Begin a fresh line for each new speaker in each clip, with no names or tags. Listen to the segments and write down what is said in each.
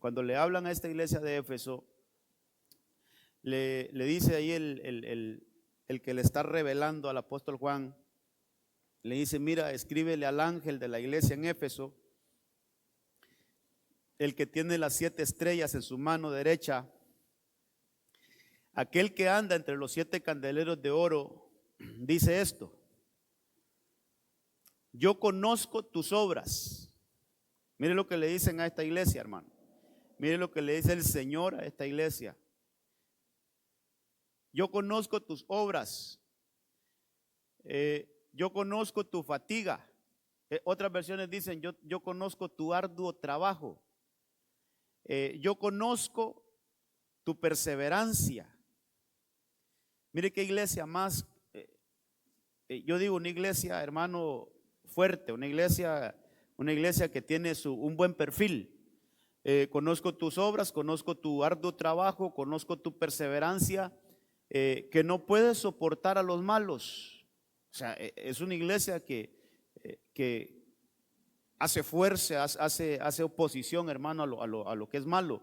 cuando le hablan a esta iglesia de Éfeso, le dice ahí el que le está revelando al apóstol Juan, le dice: mira, escríbele al ángel de la iglesia en Éfeso, el que tiene las 7 estrellas en su mano derecha, aquel que anda entre los 7 candeleros de oro, dice esto: yo conozco tus obras. Mire lo que le dicen a esta iglesia, hermano. Mire lo que le dice el Señor a esta iglesia: yo conozco tus obras, yo conozco tu fatiga. Otras versiones dicen: yo conozco tu arduo trabajo, yo conozco tu perseverancia. Mire qué iglesia más, yo digo una iglesia, hermano, fuerte, una iglesia que tiene un buen perfil. Conozco tus obras, conozco tu arduo trabajo, conozco tu perseverancia, que no puedes soportar a los malos. O sea, es una iglesia que hace fuerza, hace oposición, hermano, a lo que es malo.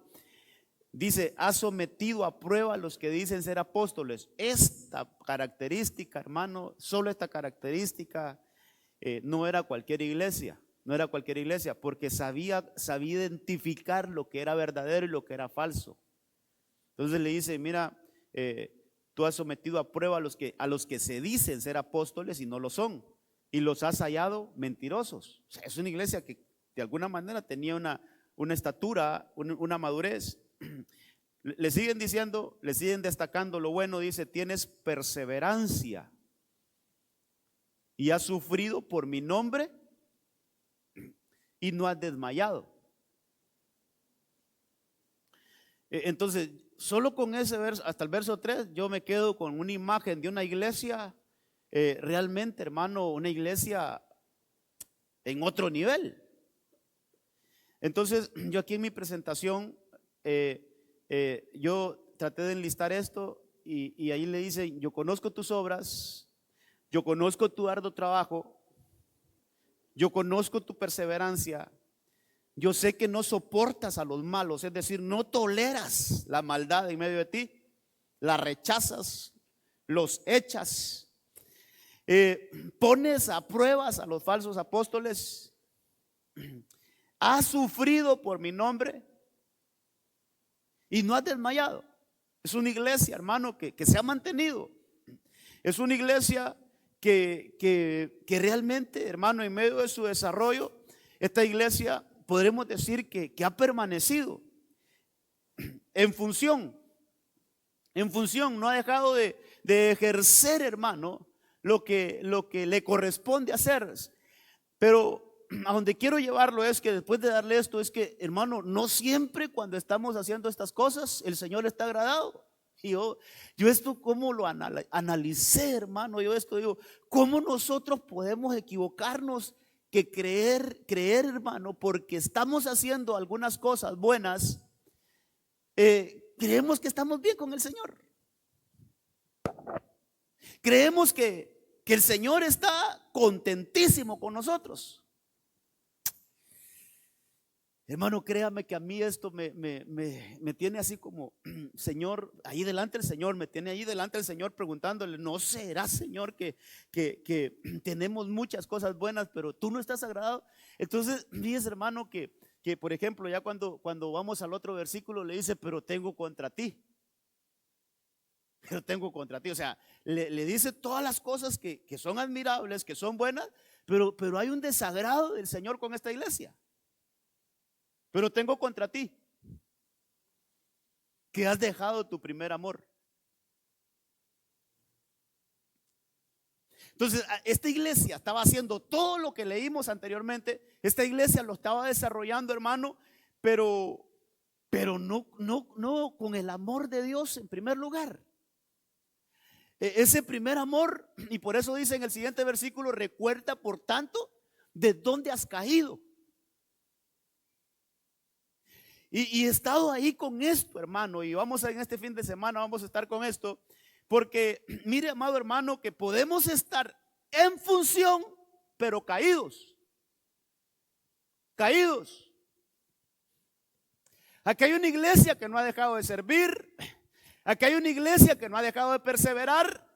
Dice: ha sometido a prueba a los que dicen ser apóstoles. Esta característica, hermano, solo esta característica, no era cualquier iglesia. No era cualquier iglesia, porque sabía identificar lo que era verdadero y lo que era falso. Entonces le dice: mira, tú has sometido a prueba a los que se dicen ser apóstoles y no lo son, y los has hallado mentirosos. O sea, es una iglesia que de alguna manera tenía una estatura, una madurez. Le siguen diciendo, le siguen destacando lo bueno. Dice: tienes perseverancia y has sufrido por mi nombre y no has desmayado. Entonces, solo con ese verso, hasta el verso 3, yo me quedo con una imagen de una iglesia, realmente, hermano, una iglesia en otro nivel. Entonces, yo aquí en mi presentación, yo traté de enlistar esto, y ahí le dice: yo conozco tus obras, yo conozco tu arduo trabajo, yo conozco tu perseverancia, yo sé que no soportas a los malos, es decir, no toleras la maldad en medio de ti, la rechazas, los echas, pones a pruebas a los falsos apóstoles, has sufrido por mi nombre y no has desmayado. Es una iglesia, hermano, que se ha mantenido. Es una iglesia que realmente, hermano, en medio de su desarrollo, esta iglesia podremos decir que ha permanecido en función, no ha dejado de ejercer, hermano, lo que le corresponde hacer. Pero a donde quiero llevarlo es que después de darle esto, es que, hermano, no siempre cuando estamos haciendo estas cosas el Señor está agradado. Y yo esto cómo lo analicé, hermano. Yo esto digo: ¿cómo nosotros podemos equivocarnos que creer, hermano, porque estamos haciendo algunas cosas buenas, creemos que estamos bien con el Señor? Creemos que el Señor está contentísimo con nosotros. Hermano, créame que a mí esto me tiene así como, Señor, ahí delante el Señor, me tiene ahí delante el Señor preguntándole: ¿no será, Señor, que tenemos muchas cosas buenas, pero tú no estás agradado? Entonces, fíjese, hermano, que por ejemplo, ya cuando vamos al otro versículo, le dice: pero tengo contra ti. Pero tengo contra ti. O sea, le dice todas las cosas que son admirables, que son buenas, pero hay un desagrado del Señor con esta iglesia. Pero tengo contra ti que has dejado tu primer amor. Entonces, esta iglesia estaba haciendo todo lo que leímos anteriormente. Esta iglesia lo estaba desarrollando, hermano, pero no con el amor de Dios en primer lugar. Ese primer amor, y por eso dice en el siguiente versículo: recuerda por tanto de dónde has caído. Y he estado ahí con esto, hermano, y vamos en este fin de semana vamos a estar con esto, porque mire, amado hermano, que podemos estar en función, pero caídos. Aquí hay una iglesia que no ha dejado de servir. Aquí hay una iglesia que no ha dejado de perseverar.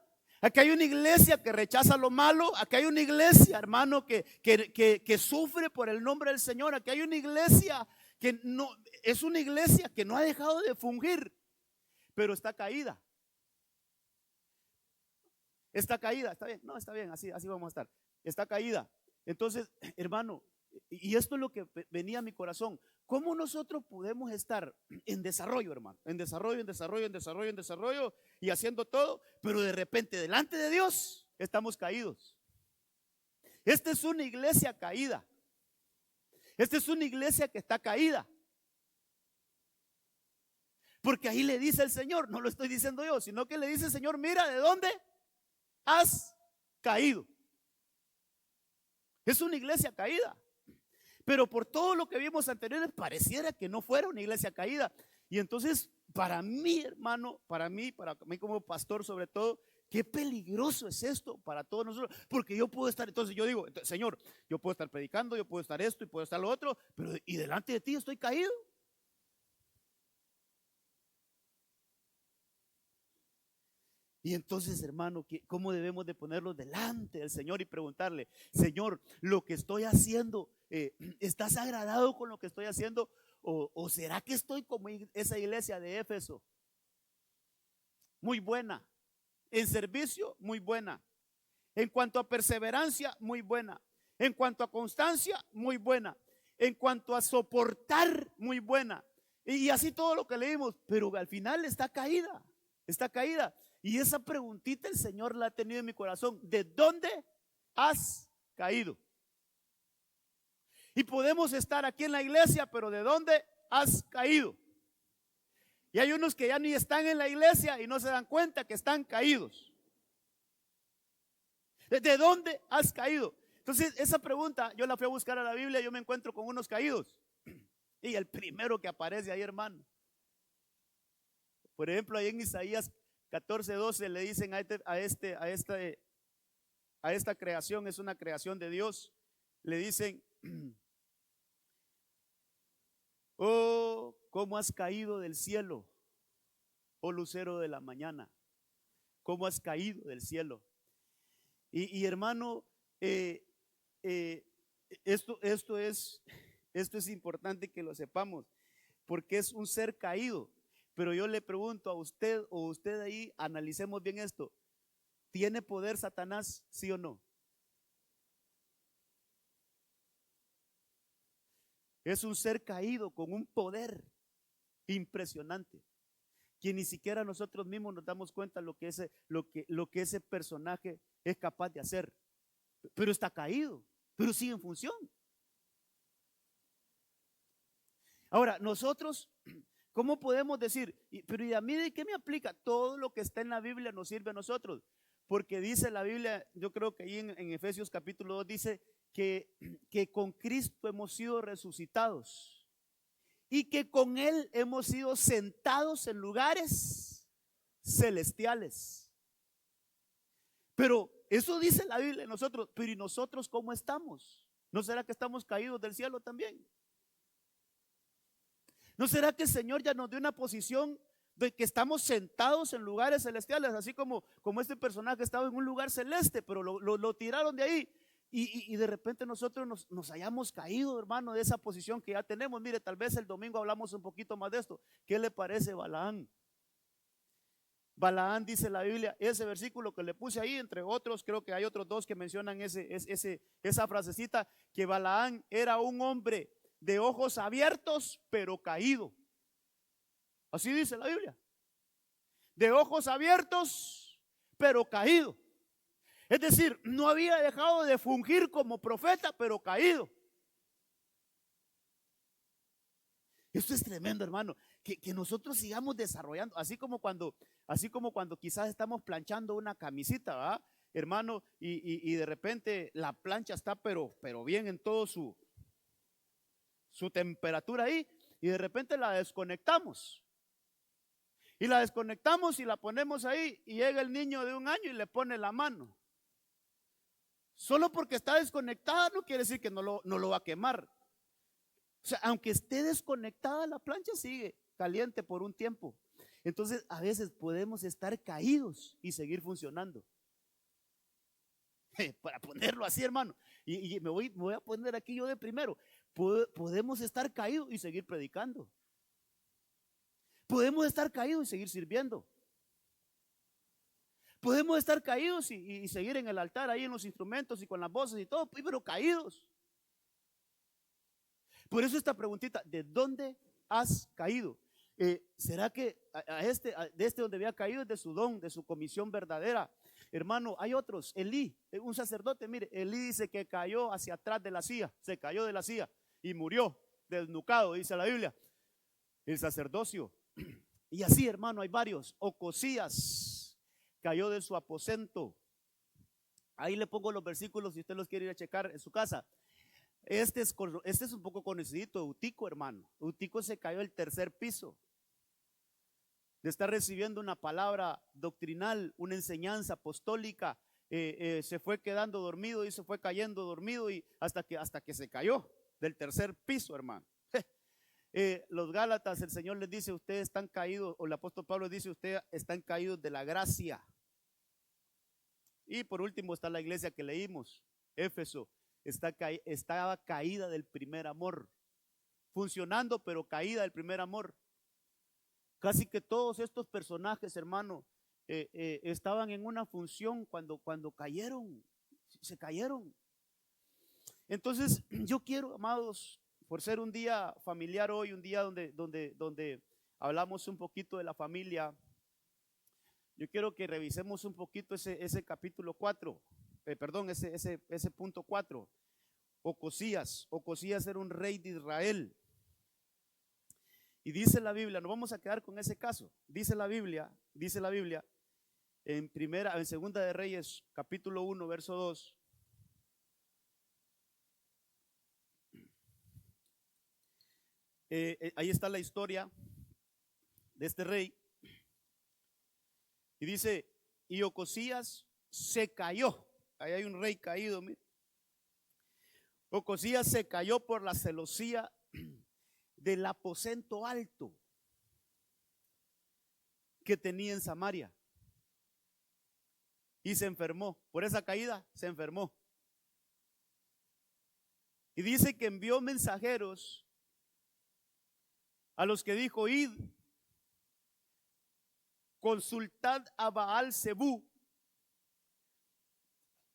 Aquí hay una iglesia que rechaza lo malo. Aquí hay una iglesia, hermano, que sufre por el nombre del Señor. Aquí hay una iglesia que no, es una iglesia que no ha dejado de fungir, pero está caída. Está caída, está bien, no, está bien, así vamos a estar. Está caída. Entonces, hermano, y esto es lo que venía a mi corazón. ¿Cómo nosotros podemos estar en desarrollo, hermano? En desarrollo y haciendo todo, pero de repente delante de Dios estamos caídos. Esta es una iglesia caída. Esta es una iglesia que está caída. Porque ahí le dice el Señor, no lo estoy diciendo yo, sino que le dice el Señor, mira, ¿de dónde has caído? Es una iglesia caída. Pero por todo lo que vimos anteriores, pareciera que no fuera una iglesia caída. Y entonces, para mí, hermano, para mí como pastor sobre todo, qué peligroso es esto para todos nosotros. Porque yo puedo estar, entonces yo digo, Señor, yo puedo estar predicando, yo puedo estar esto y puedo estar lo otro, pero y delante de ti estoy caído. Y entonces, hermano, ¿cómo debemos de ponerlo delante del Señor y preguntarle, Señor, lo que estoy haciendo, ¿estás agradado con lo que estoy haciendo? ¿O será que estoy como esa iglesia de Éfeso? Muy buena. En servicio, muy buena. En cuanto a perseverancia, muy buena. En cuanto a constancia, muy buena. En cuanto a soportar, muy buena. Y así todo lo que leímos, pero al final está caída. Está caída. Y esa preguntita el Señor la ha tenido en mi corazón. ¿De dónde has caído? Y podemos estar aquí en la iglesia, pero ¿de dónde has caído? Y hay unos que ya ni están en la iglesia y no se dan cuenta que están caídos. ¿De dónde has caído? Entonces esa pregunta yo la fui a buscar a la Biblia. Yo me encuentro con unos caídos. Y el primero que aparece ahí, hermano, por ejemplo, ahí en Isaías 14:12 le dicen a esta creación, es una creación de Dios, le dicen, oh, cómo has caído del cielo, oh lucero de la mañana, cómo has caído del cielo. Y hermano, esto es importante que lo sepamos, porque es un ser caído. Pero yo le pregunto a usted, o usted ahí, analicemos bien esto. ¿Tiene poder Satanás, sí o no? Es un ser caído con un poder impresionante, que ni siquiera nosotros mismos nos damos cuenta lo que ese personaje es capaz de hacer. Pero está caído, pero sigue en función. Ahora, nosotros, ¿cómo podemos decir? Pero ¿y a mí de qué me aplica? Todo lo que está en la Biblia nos sirve a nosotros. Porque dice la Biblia, yo creo que ahí en Efesios capítulo 2 dice que con Cristo hemos sido resucitados y que con Él hemos sido sentados en lugares celestiales. Pero eso dice la Biblia de nosotros. Pero ¿y nosotros cómo estamos? ¿No será que estamos caídos del cielo también? ¿No será que el Señor ya nos dio una posición de que estamos sentados en lugares celestiales? Así como este personaje estaba en un lugar celeste, pero lo tiraron de ahí. Y de repente nosotros nos hayamos caído, hermano, de esa posición que ya tenemos. Mire, tal vez el domingo hablamos un poquito más de esto. ¿Qué le parece Balaán? Balaán, dice la Biblia, ese versículo que le puse ahí, entre otros, creo que hay otros dos que mencionan esa frasecita, que Balaán era un hombre de ojos abiertos, pero caído. Así dice la Biblia. De ojos abiertos, pero caído. Es decir, no había dejado de fungir como profeta, pero caído. Esto es tremendo, hermano. Que nosotros sigamos desarrollando, así como cuando quizás estamos planchando una camisita, ¿verdad, hermano? Y de repente la plancha está pero bien en todo su temperatura ahí, y de repente la desconectamos. Y la desconectamos y la ponemos ahí, y llega el niño de 1 año y le pone la mano. Solo porque está desconectada no quiere decir que no lo va a quemar. O sea, aunque esté desconectada, la plancha sigue caliente por un tiempo. Entonces, a veces podemos estar caídos y seguir funcionando. Para ponerlo así, hermano. Y me voy a poner aquí yo de primero. Podemos estar caídos y seguir predicando. Podemos estar caídos y seguir sirviendo. Podemos estar caídos y seguir en el altar, ahí en los instrumentos y con las voces y todo, pero caídos. Por eso esta preguntita, ¿de dónde has caído? ¿Será que de este donde había caído es de su don, de su comisión verdadera? Hermano, hay otros. Elí, un sacerdote, mire, Elí dice que cayó hacia atrás de la silla, se cayó de la silla y murió desnucado, dice la Biblia. El sacerdocio. Y así, hermano, hay varios. Ocosías cayó de su aposento. Ahí le pongo los versículos si usted los quiere ir a checar en su casa. Este es un poco conocido, Eutico, hermano. Eutico se cayó del tercer piso de estar recibiendo una palabra doctrinal, una enseñanza apostólica. Se fue quedando dormido y se fue cayendo dormido y hasta que se cayó del tercer piso, hermano. Los Gálatas, el Señor les dice, ustedes están caídos, o el apóstol Pablo dice, ustedes están caídos de la gracia. Y por último está la iglesia que leímos, Éfeso, estaba caída del primer amor, funcionando pero caída del primer amor. Casi que todos estos personajes, hermano, estaban en una función cuando cayeron, se cayeron. Entonces yo quiero, amados, por ser un día familiar hoy, un día donde hablamos un poquito de la familia, yo quiero que revisemos un poquito ese capítulo 4, ese punto 4. Ocosías era un rey de Israel. Y dice la Biblia, nos vamos a quedar con ese caso. Dice la Biblia en Segunda de Reyes, capítulo 1, verso 2. Ahí está la historia de este rey. Y dice, y Ocosías se cayó. Ahí hay un rey caído, mire. Ocosías se cayó por la celosía del aposento alto que tenía en Samaria. Y se enfermó. Por esa caída se enfermó. Y dice que envió mensajeros a los que dijo, id, consultad a Baal Zebú,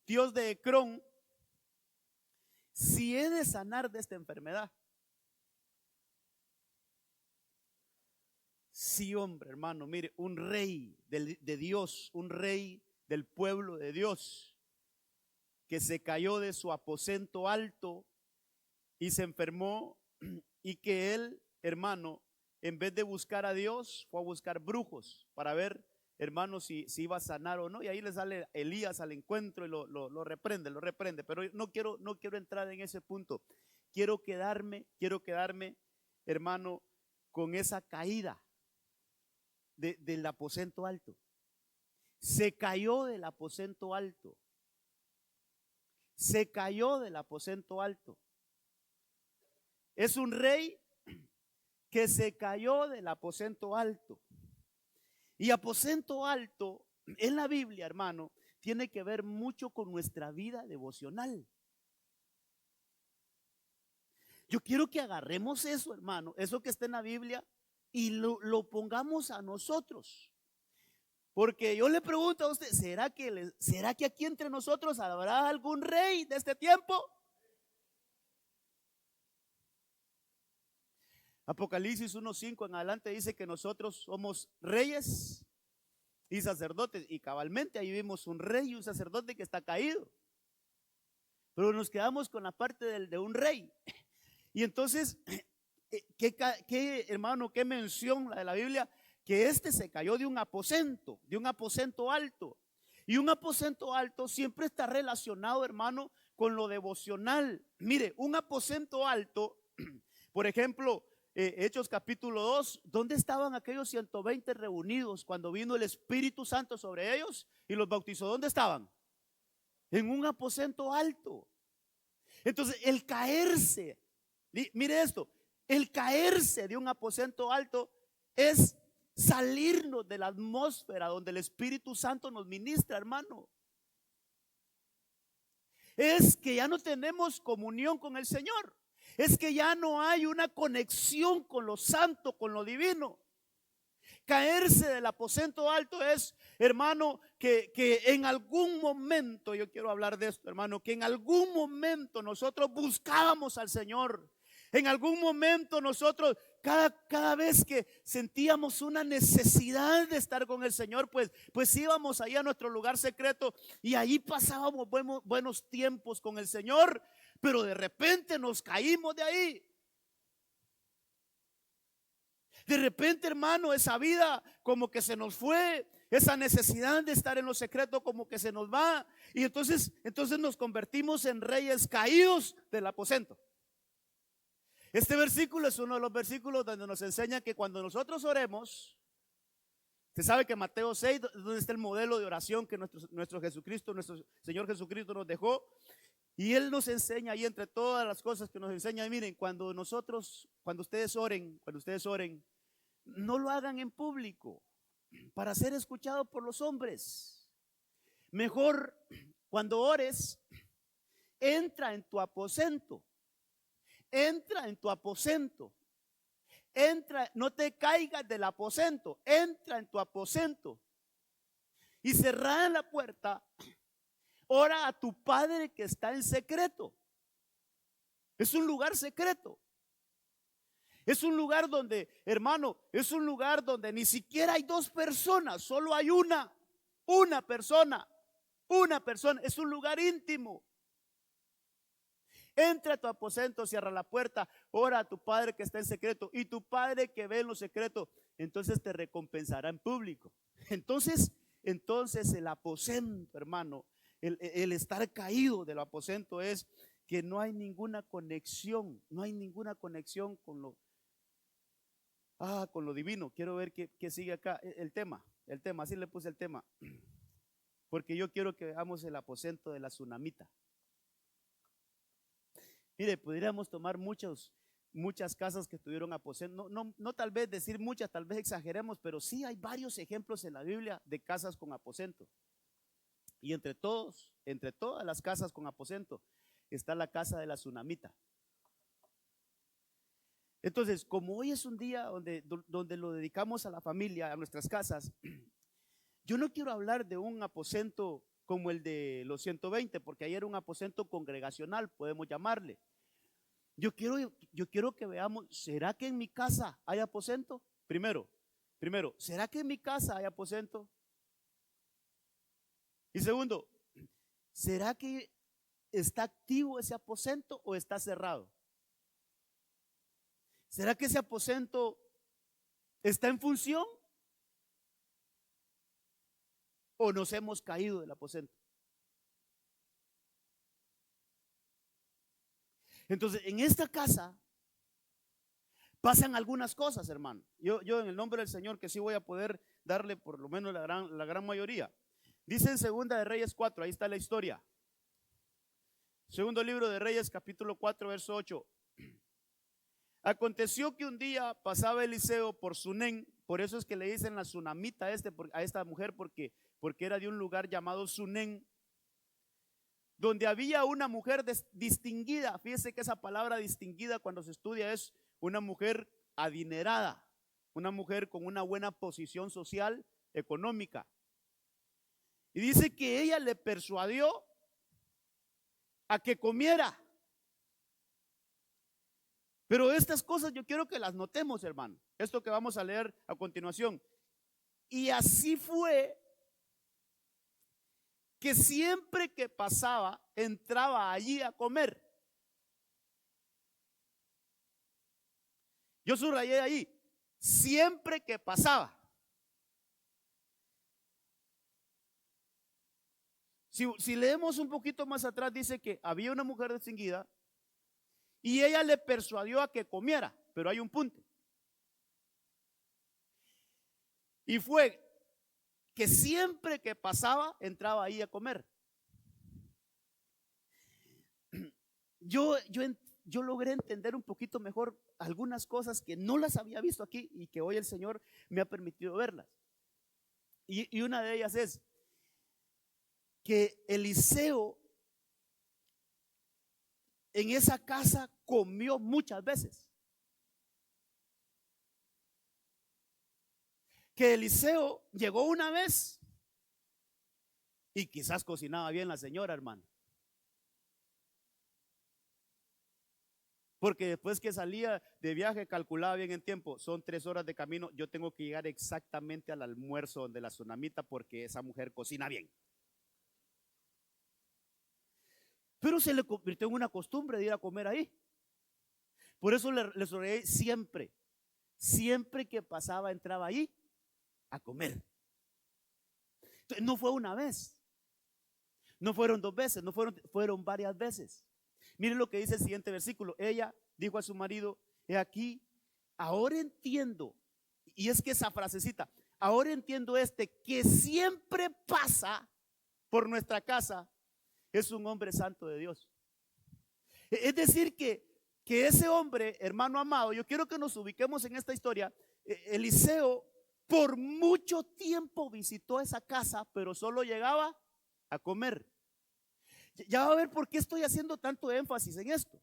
Dios de Ecrón, si he de sanar de esta enfermedad. Sí, hombre, hermano, mire, un rey de Dios, un rey del pueblo de Dios, que se cayó de su aposento alto y se enfermó, y que él, hermano, en vez de buscar a Dios, fue a buscar brujos para ver, hermano, si iba a sanar o no. Y ahí le sale Elías al encuentro y lo reprende. Pero no quiero entrar en ese punto. Quiero quedarme, hermano, con esa caída del aposento alto. Se cayó del aposento alto. Se cayó del aposento alto. Es un rey que se cayó del aposento alto. Y aposento alto en la Biblia, hermano, tiene que ver mucho con nuestra vida devocional. Yo quiero que agarremos eso, hermano, eso que está en la Biblia, y lo pongamos a nosotros. Porque yo le pregunto a usted, ¿será que aquí entre nosotros habrá algún rey de este tiempo? Apocalipsis 1:5 en adelante dice que nosotros somos reyes y sacerdotes, y cabalmente ahí vimos un rey y un sacerdote que está caído, pero nos quedamos con la parte de un rey. Y entonces, ¿qué hermano, qué mención la de la Biblia? Que se cayó de un aposento alto. Y un aposento alto siempre está relacionado, hermano, con lo devocional. Mire, un aposento alto, por ejemplo, Hechos capítulo 2, ¿dónde estaban aquellos 120 reunidos cuando vino el Espíritu Santo sobre ellos y los bautizó? ¿Dónde estaban? En un aposento alto. Entonces, el caerse, mire esto, El caerse de un aposento alto es salirnos de la atmósfera donde el Espíritu Santo nos ministra, hermano. Es que ya no tenemos comunión con el Señor. Es que ya no hay una conexión con lo santo, con lo divino. Caerse del aposento alto es, hermano, que en algún momento, yo quiero hablar de esto, hermano, que en algún momento nosotros buscábamos al Señor. En algún momento nosotros, cada vez que sentíamos una necesidad de estar con el Señor, pues íbamos ahí a nuestro lugar secreto y ahí pasábamos buenos tiempos con el Señor, pero de repente nos caímos de ahí. De repente, hermano, esa vida como que se nos fue, esa necesidad de estar en lo secreto como que se nos va, y entonces nos convertimos en reyes caídos del aposento. Este versículo es uno de los versículos donde nos enseña que cuando nosotros oremos, usted sabe que Mateo 6, donde está el modelo de oración que nuestro Jesucristo, nuestro Señor Jesucristo nos dejó, y Él nos enseña ahí entre todas las cosas que nos enseña, miren, cuando ustedes oren, no lo hagan en público para ser escuchado por los hombres. Mejor, cuando ores, entra en tu aposento. No te caigas del aposento, entra en tu aposento y cerrada la puerta, ora a tu Padre que está en secreto. Es un lugar secreto. Es un lugar donde, hermano, es un lugar donde ni siquiera hay dos personas, solo hay una persona. Es un lugar íntimo. Entra a tu aposento, cierra la puerta, ora a tu Padre que está en secreto, y tu Padre que ve en lo secreto, entonces te recompensará en público. Entonces el aposento, hermano, el estar caído del aposento es que no hay ninguna conexión, con lo divino. Quiero ver qué sigue acá, el tema, así le puse el tema, porque yo quiero que veamos el aposento de la tsunamita. Mire, podríamos tomar muchas casas que tuvieron aposento, no tal vez decir muchas, tal vez exageremos, pero sí hay varios ejemplos en la Biblia de casas con aposento. Y entre todas las casas con aposento está la casa de la tsunamita. Entonces, como hoy es un día donde lo dedicamos a la familia, a nuestras casas, yo no quiero hablar de un aposento como el de los 120, porque ahí era un aposento congregacional, podemos llamarle. Yo quiero que veamos, ¿será que en mi casa hay aposento? Primero, ¿será que en mi casa hay aposento? Y segundo, ¿será que está activo ese aposento o está cerrado? ¿Será que ese aposento está en función o nos hemos caído del aposento? Entonces, en esta casa pasan algunas cosas, hermano. Yo en el nombre del Señor que sí voy a poder darle por lo menos la gran mayoría. Dice en Segunda de Reyes 4, ahí está la historia. Segundo libro de Reyes, capítulo 4, verso 8. Aconteció que un día pasaba Eliseo por Sunén, por eso es que le dicen la tsunamita a esta mujer, porque era de un lugar llamado Sunén, donde había una mujer distinguida. Fíjese que esa palabra distinguida, cuando se estudia, es una mujer adinerada, una mujer con una buena posición social, económica. Y dice que ella le persuadió a que comiera. Pero estas cosas yo quiero que las notemos, hermano. Esto que vamos a leer a continuación. Y así fue que siempre que pasaba, entraba allí a comer. Yo subrayé ahí, siempre que pasaba. Si leemos un poquito más atrás, dice que había una mujer distinguida y ella le persuadió a que comiera, pero hay un punto. Y fue que siempre que pasaba, entraba ahí a comer. Yo logré entender un poquito mejor algunas cosas que no las había visto aquí y que hoy el Señor me ha permitido verlas. Y una de ellas es que Eliseo en esa casa comió muchas veces. Que Eliseo llegó una vez y quizás cocinaba bien la señora, hermano. Porque después que salía de viaje calculaba bien en tiempo, son 3 horas de camino, yo tengo que llegar exactamente al almuerzo donde la tsunamita porque esa mujer cocina bien. Pero se le convirtió en una costumbre de ir a comer ahí. Por eso le sonreí siempre, siempre que pasaba entraba ahí a comer. Entonces, no fue una vez, no fueron 2 veces, no fueron varias veces. Miren lo que dice el siguiente versículo. Ella dijo a su marido: he aquí, ahora entiendo, y es que esa frasecita, ahora entiendo que siempre pasa por nuestra casa, es un hombre santo de Dios. Es decir que ese hombre, hermano amado, yo quiero que nos ubiquemos en esta historia. Eliseo por mucho tiempo visitó esa casa, pero solo llegaba a comer. Ya va a ver por qué estoy haciendo tanto énfasis en esto.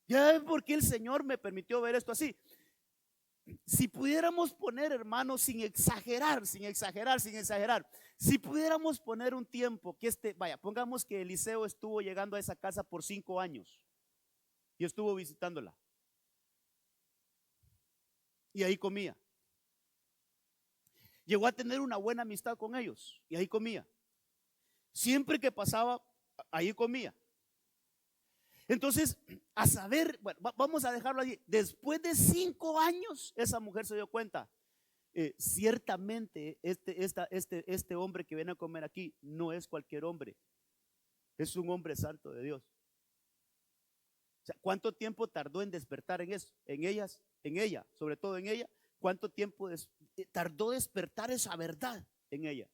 Ya va a ver por qué el Señor me permitió ver esto así. Si pudiéramos poner, hermanos, sin exagerar, si pudiéramos poner un tiempo que pongamos que Eliseo estuvo llegando a esa casa por 5 años y estuvo visitándola. Y ahí comía. Llegó a tener una buena amistad con ellos y ahí comía. Siempre que pasaba, ahí comía. Entonces, a saber, bueno, vamos a dejarlo allí. Después de 5 años, esa mujer se dio cuenta. Ciertamente, este hombre que viene a comer aquí no es cualquier hombre, es un hombre santo de Dios. O sea, ¿cuánto tiempo tardó en despertar en eso? En ella, sobre todo en ella. ¿Cuánto tiempo tardó despertar esa verdad en ella?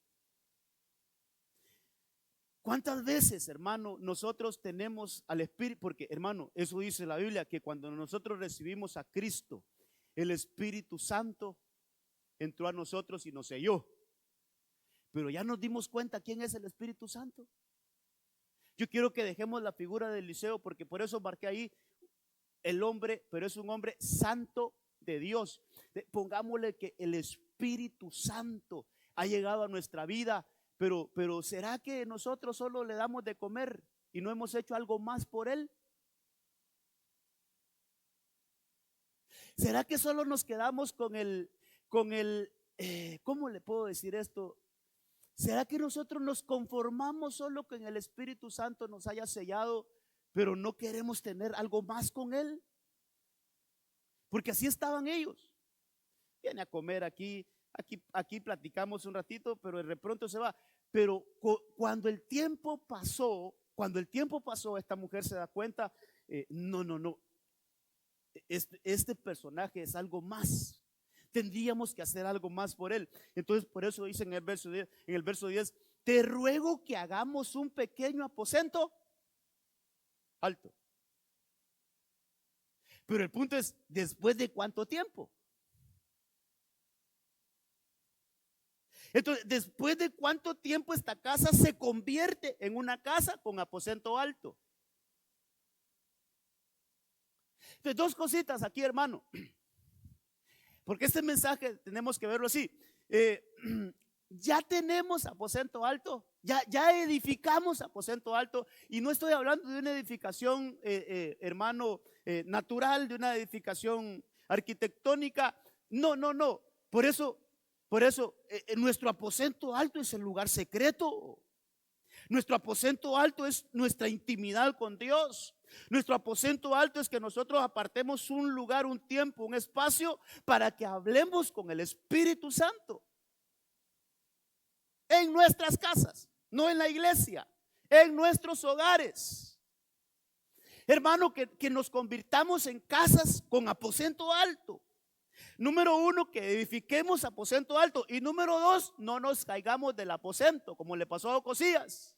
¿Cuántas veces, hermano, nosotros tenemos al Espíritu? Porque, hermano, eso dice la Biblia, que cuando nosotros recibimos a Cristo, el Espíritu Santo entró a nosotros y nos selló. Pero ya nos dimos cuenta quién es el Espíritu Santo. Yo quiero que dejemos la figura de Eliseo, porque por eso marqué ahí el hombre, pero es un hombre santo de Dios. Pongámosle que el Espíritu Santo ha llegado a nuestra vida. Pero ¿será que nosotros solo le damos de comer y no hemos hecho algo más por él? ¿Será que solo nos quedamos con el ¿cómo le puedo decir esto? ¿Será que nosotros nos conformamos solo con el Espíritu Santo nos haya sellado, pero no queremos tener algo más con él? Porque así estaban ellos. Viene a comer aquí platicamos un ratito, pero de pronto se va. Pero cuando el tiempo pasó, esta mujer se da cuenta, no, este personaje es algo más. Tendríamos que hacer algo más por él. Entonces, por eso dice en el verso 10, te ruego que hagamos un pequeño aposento alto. Pero el punto es, ¿después de cuánto tiempo? Entonces, ¿después de cuánto tiempo esta casa se convierte en una casa con aposento alto? Entonces, 2 cositas aquí, hermano, porque este mensaje tenemos que verlo así. Ya tenemos aposento alto, ya edificamos aposento alto, y no estoy hablando de una edificación, hermano, natural, de una edificación arquitectónica. No. Por eso nuestro aposento alto es el lugar secreto. Nuestro aposento alto es nuestra intimidad con Dios. Nuestro aposento alto es que nosotros apartemos un lugar, un tiempo, un espacio para que hablemos con el Espíritu Santo. En nuestras casas, no en la iglesia, en nuestros hogares. Hermano, que nos convirtamos en casas con aposento alto. Número 1, que edifiquemos aposento alto. Y número 2, no nos caigamos del aposento, como le pasó a Ocosías.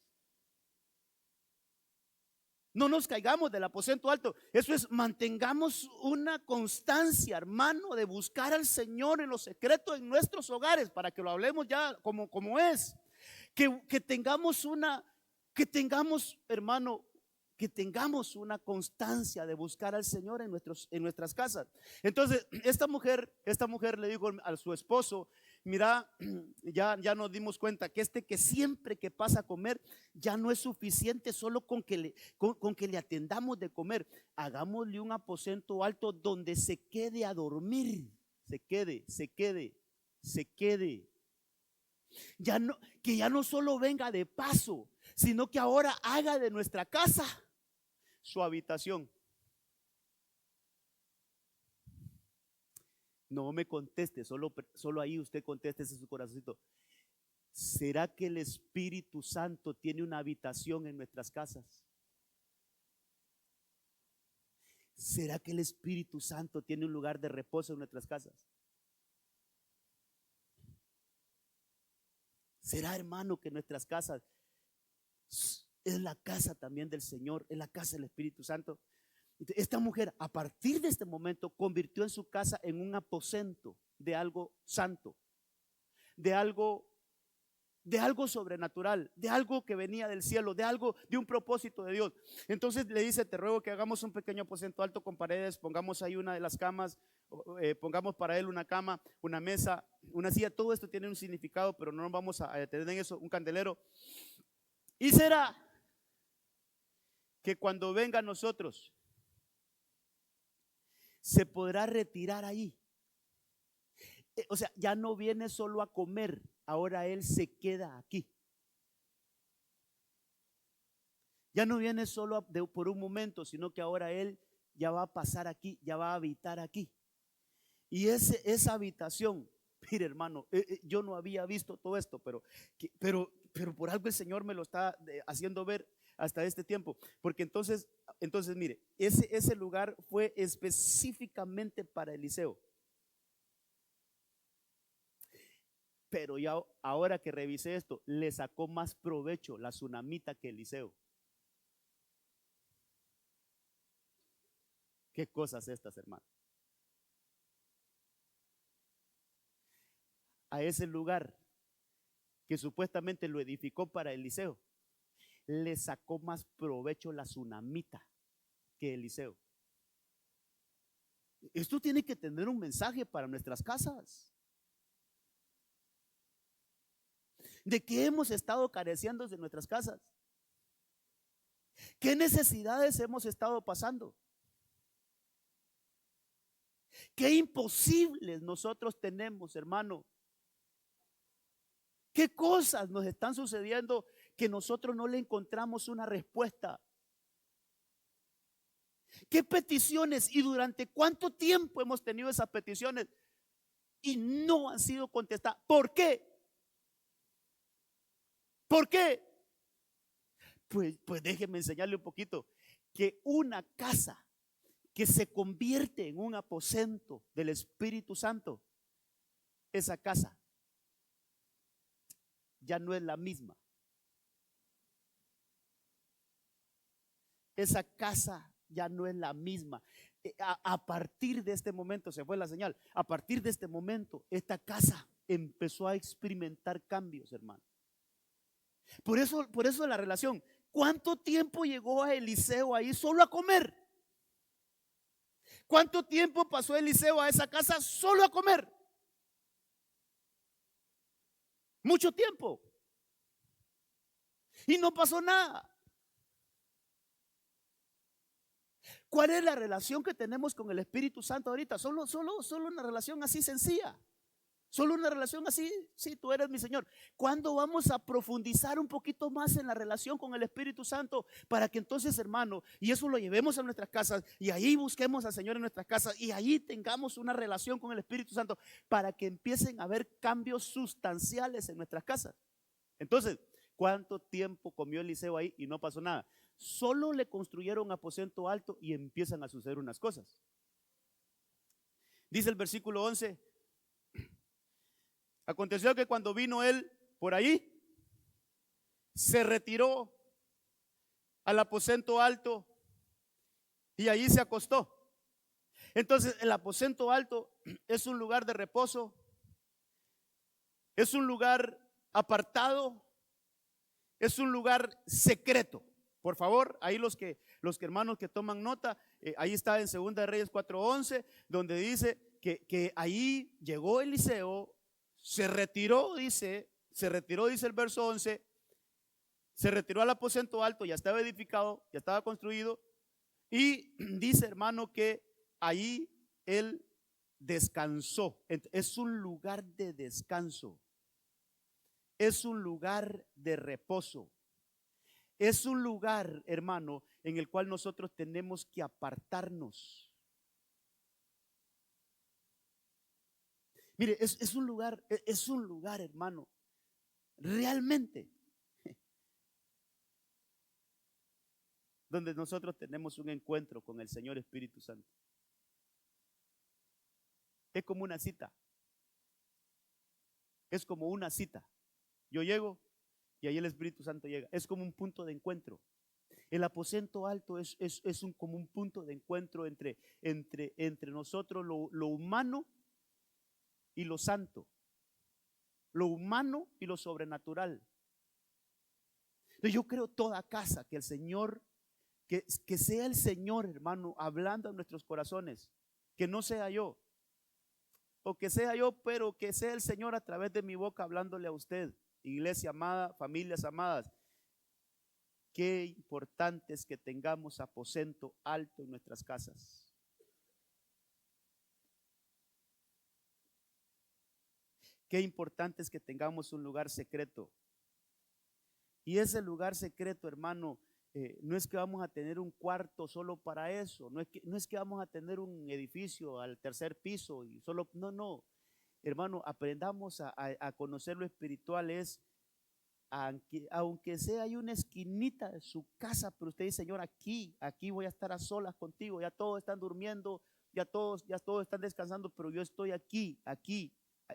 No nos caigamos del aposento alto. Eso es, mantengamos una constancia, hermano, de buscar al Señor en lo secreto en nuestros hogares, para que lo hablemos ya como es. Que tengamos hermano, que tengamos una constancia de buscar al Señor en nuestras casas. Entonces, esta mujer le dijo a su esposo: mira, ya nos dimos cuenta que que siempre que pasa a comer, ya no es suficiente solo con que le atendamos de comer. Hagámosle un aposento alto donde se quede a dormir. Se quede. Que ya no solo venga de paso, sino que ahora haga de nuestra casa su habitación. No me conteste, solo ahí usted conteste en su corazoncito. ¿Será que el Espíritu Santo tiene una habitación en nuestras casas? ¿Será que el Espíritu Santo tiene un lugar de reposo en nuestras casas? ¿Será, hermano, que nuestras casas es la casa también del Señor, es la casa del Espíritu Santo? Esta mujer, a partir de este momento, convirtió en su casa en un aposento de algo santo, de algo sobrenatural, de algo que venía del cielo, de un propósito de Dios. Entonces le dice: te ruego que hagamos un pequeño aposento alto con paredes, pongamos ahí una de las camas, pongamos para él una cama, una mesa, una silla. Todo esto tiene un significado, pero no nos vamos a detener en eso. Un candelero. Y será que cuando venga a nosotros, se podrá retirar ahí. O sea, ya no viene solo a comer, ahora él se queda aquí. Ya no viene solo por un momento, sino que ahora él ya va a pasar aquí, ya va a habitar aquí. Y esa habitación, mire, hermano, yo no había visto todo esto, pero por algo el Señor me lo está haciendo ver hasta este tiempo. Porque entonces mire, ese lugar fue específicamente para Eliseo. Pero ya ahora que revisé esto, le sacó más provecho la tsunamita que Eliseo. ¿Qué cosas estas, hermano? A ese lugar que supuestamente lo edificó para Eliseo, le sacó más provecho la tsunamita que Eliseo. Esto tiene que tener un mensaje para nuestras casas. ¿De qué hemos estado careciendo de nuestras casas? ¿Qué necesidades hemos estado pasando? ¿Qué imposibles nosotros tenemos, hermano? ¿Qué cosas nos están sucediendo que nosotros no le encontramos una respuesta? ¿Qué peticiones y durante cuánto tiempo hemos tenido esas peticiones y no han sido contestadas? ¿Por qué? ¿Por qué? Pues déjeme enseñarle un poquito que una casa que se convierte en un aposento del Espíritu Santo, esa casa ya no es la misma. Esa casa ya no es la misma. A partir de este momento, se fue la señal, a partir de este momento, esta casa empezó a experimentar cambios, hermano. Por eso la relación. ¿Cuánto tiempo llegó a Eliseo ahí solo a comer? ¿Cuánto tiempo pasó Eliseo a esa casa solo a comer? Mucho tiempo. Y no pasó nada. ¿Cuál es la relación que tenemos con el Espíritu Santo ahorita? Solo una relación así sencilla. Solo una relación así: sí, tú eres mi Señor. ¿Cuándo vamos a profundizar un poquito más en la relación con el Espíritu Santo? Para que entonces, hermano, y eso lo llevemos a nuestras casas, y ahí busquemos al Señor en nuestras casas, y ahí tengamos una relación con el Espíritu Santo, para que empiecen a haber cambios sustanciales en nuestras casas. Entonces, ¿cuánto tiempo comió Eliseo ahí y no pasó nada? Solo le construyeron un aposento alto y empiezan a suceder unas cosas. Dice el versículo 11: aconteció que cuando vino él por ahí, se retiró al aposento alto y allí se acostó. Entonces el aposento alto es un lugar de reposo, es un lugar apartado, es un lugar secreto. Por favor, ahí los que hermanos que toman nota, ahí está en Segunda de Reyes 4:11, donde dice que ahí llegó Eliseo, se retiró, dice el verso 11, se retiró al aposento alto, ya estaba edificado, ya estaba construido, y dice, hermano, que ahí él descansó. Es un lugar de descanso, es un lugar de reposo, es un lugar, hermano, en el cual nosotros tenemos que apartarnos. Mire, es un lugar, hermano, realmente, donde nosotros tenemos un encuentro con el Señor Espíritu Santo. Es como una cita. Es como una cita. Yo llego y ahí el Espíritu Santo llega. Es como un punto de encuentro. El aposento alto es como un punto de encuentro entre nosotros, lo humano y lo santo, lo humano y lo sobrenatural. Yo creo toda casa que el Señor, que sea el Señor, hermano, hablando a nuestros corazones, que no sea yo, o que sea yo, pero que sea el Señor a través de mi boca hablándole a usted, iglesia amada, familias amadas. Qué importante es que tengamos aposento alto en nuestras casas. Qué importante es que tengamos un lugar secreto. Y ese lugar secreto, hermano, no es que vamos a tener un cuarto solo para eso, no es que vamos a tener un edificio al tercer piso y solo, no, hermano, aprendamos a conocer lo espiritual. Es, aunque sea hay una esquinita de su casa, pero usted dice, Señor, aquí voy a estar a solas contigo, ya todos están durmiendo, ya todos están descansando, pero yo estoy aquí,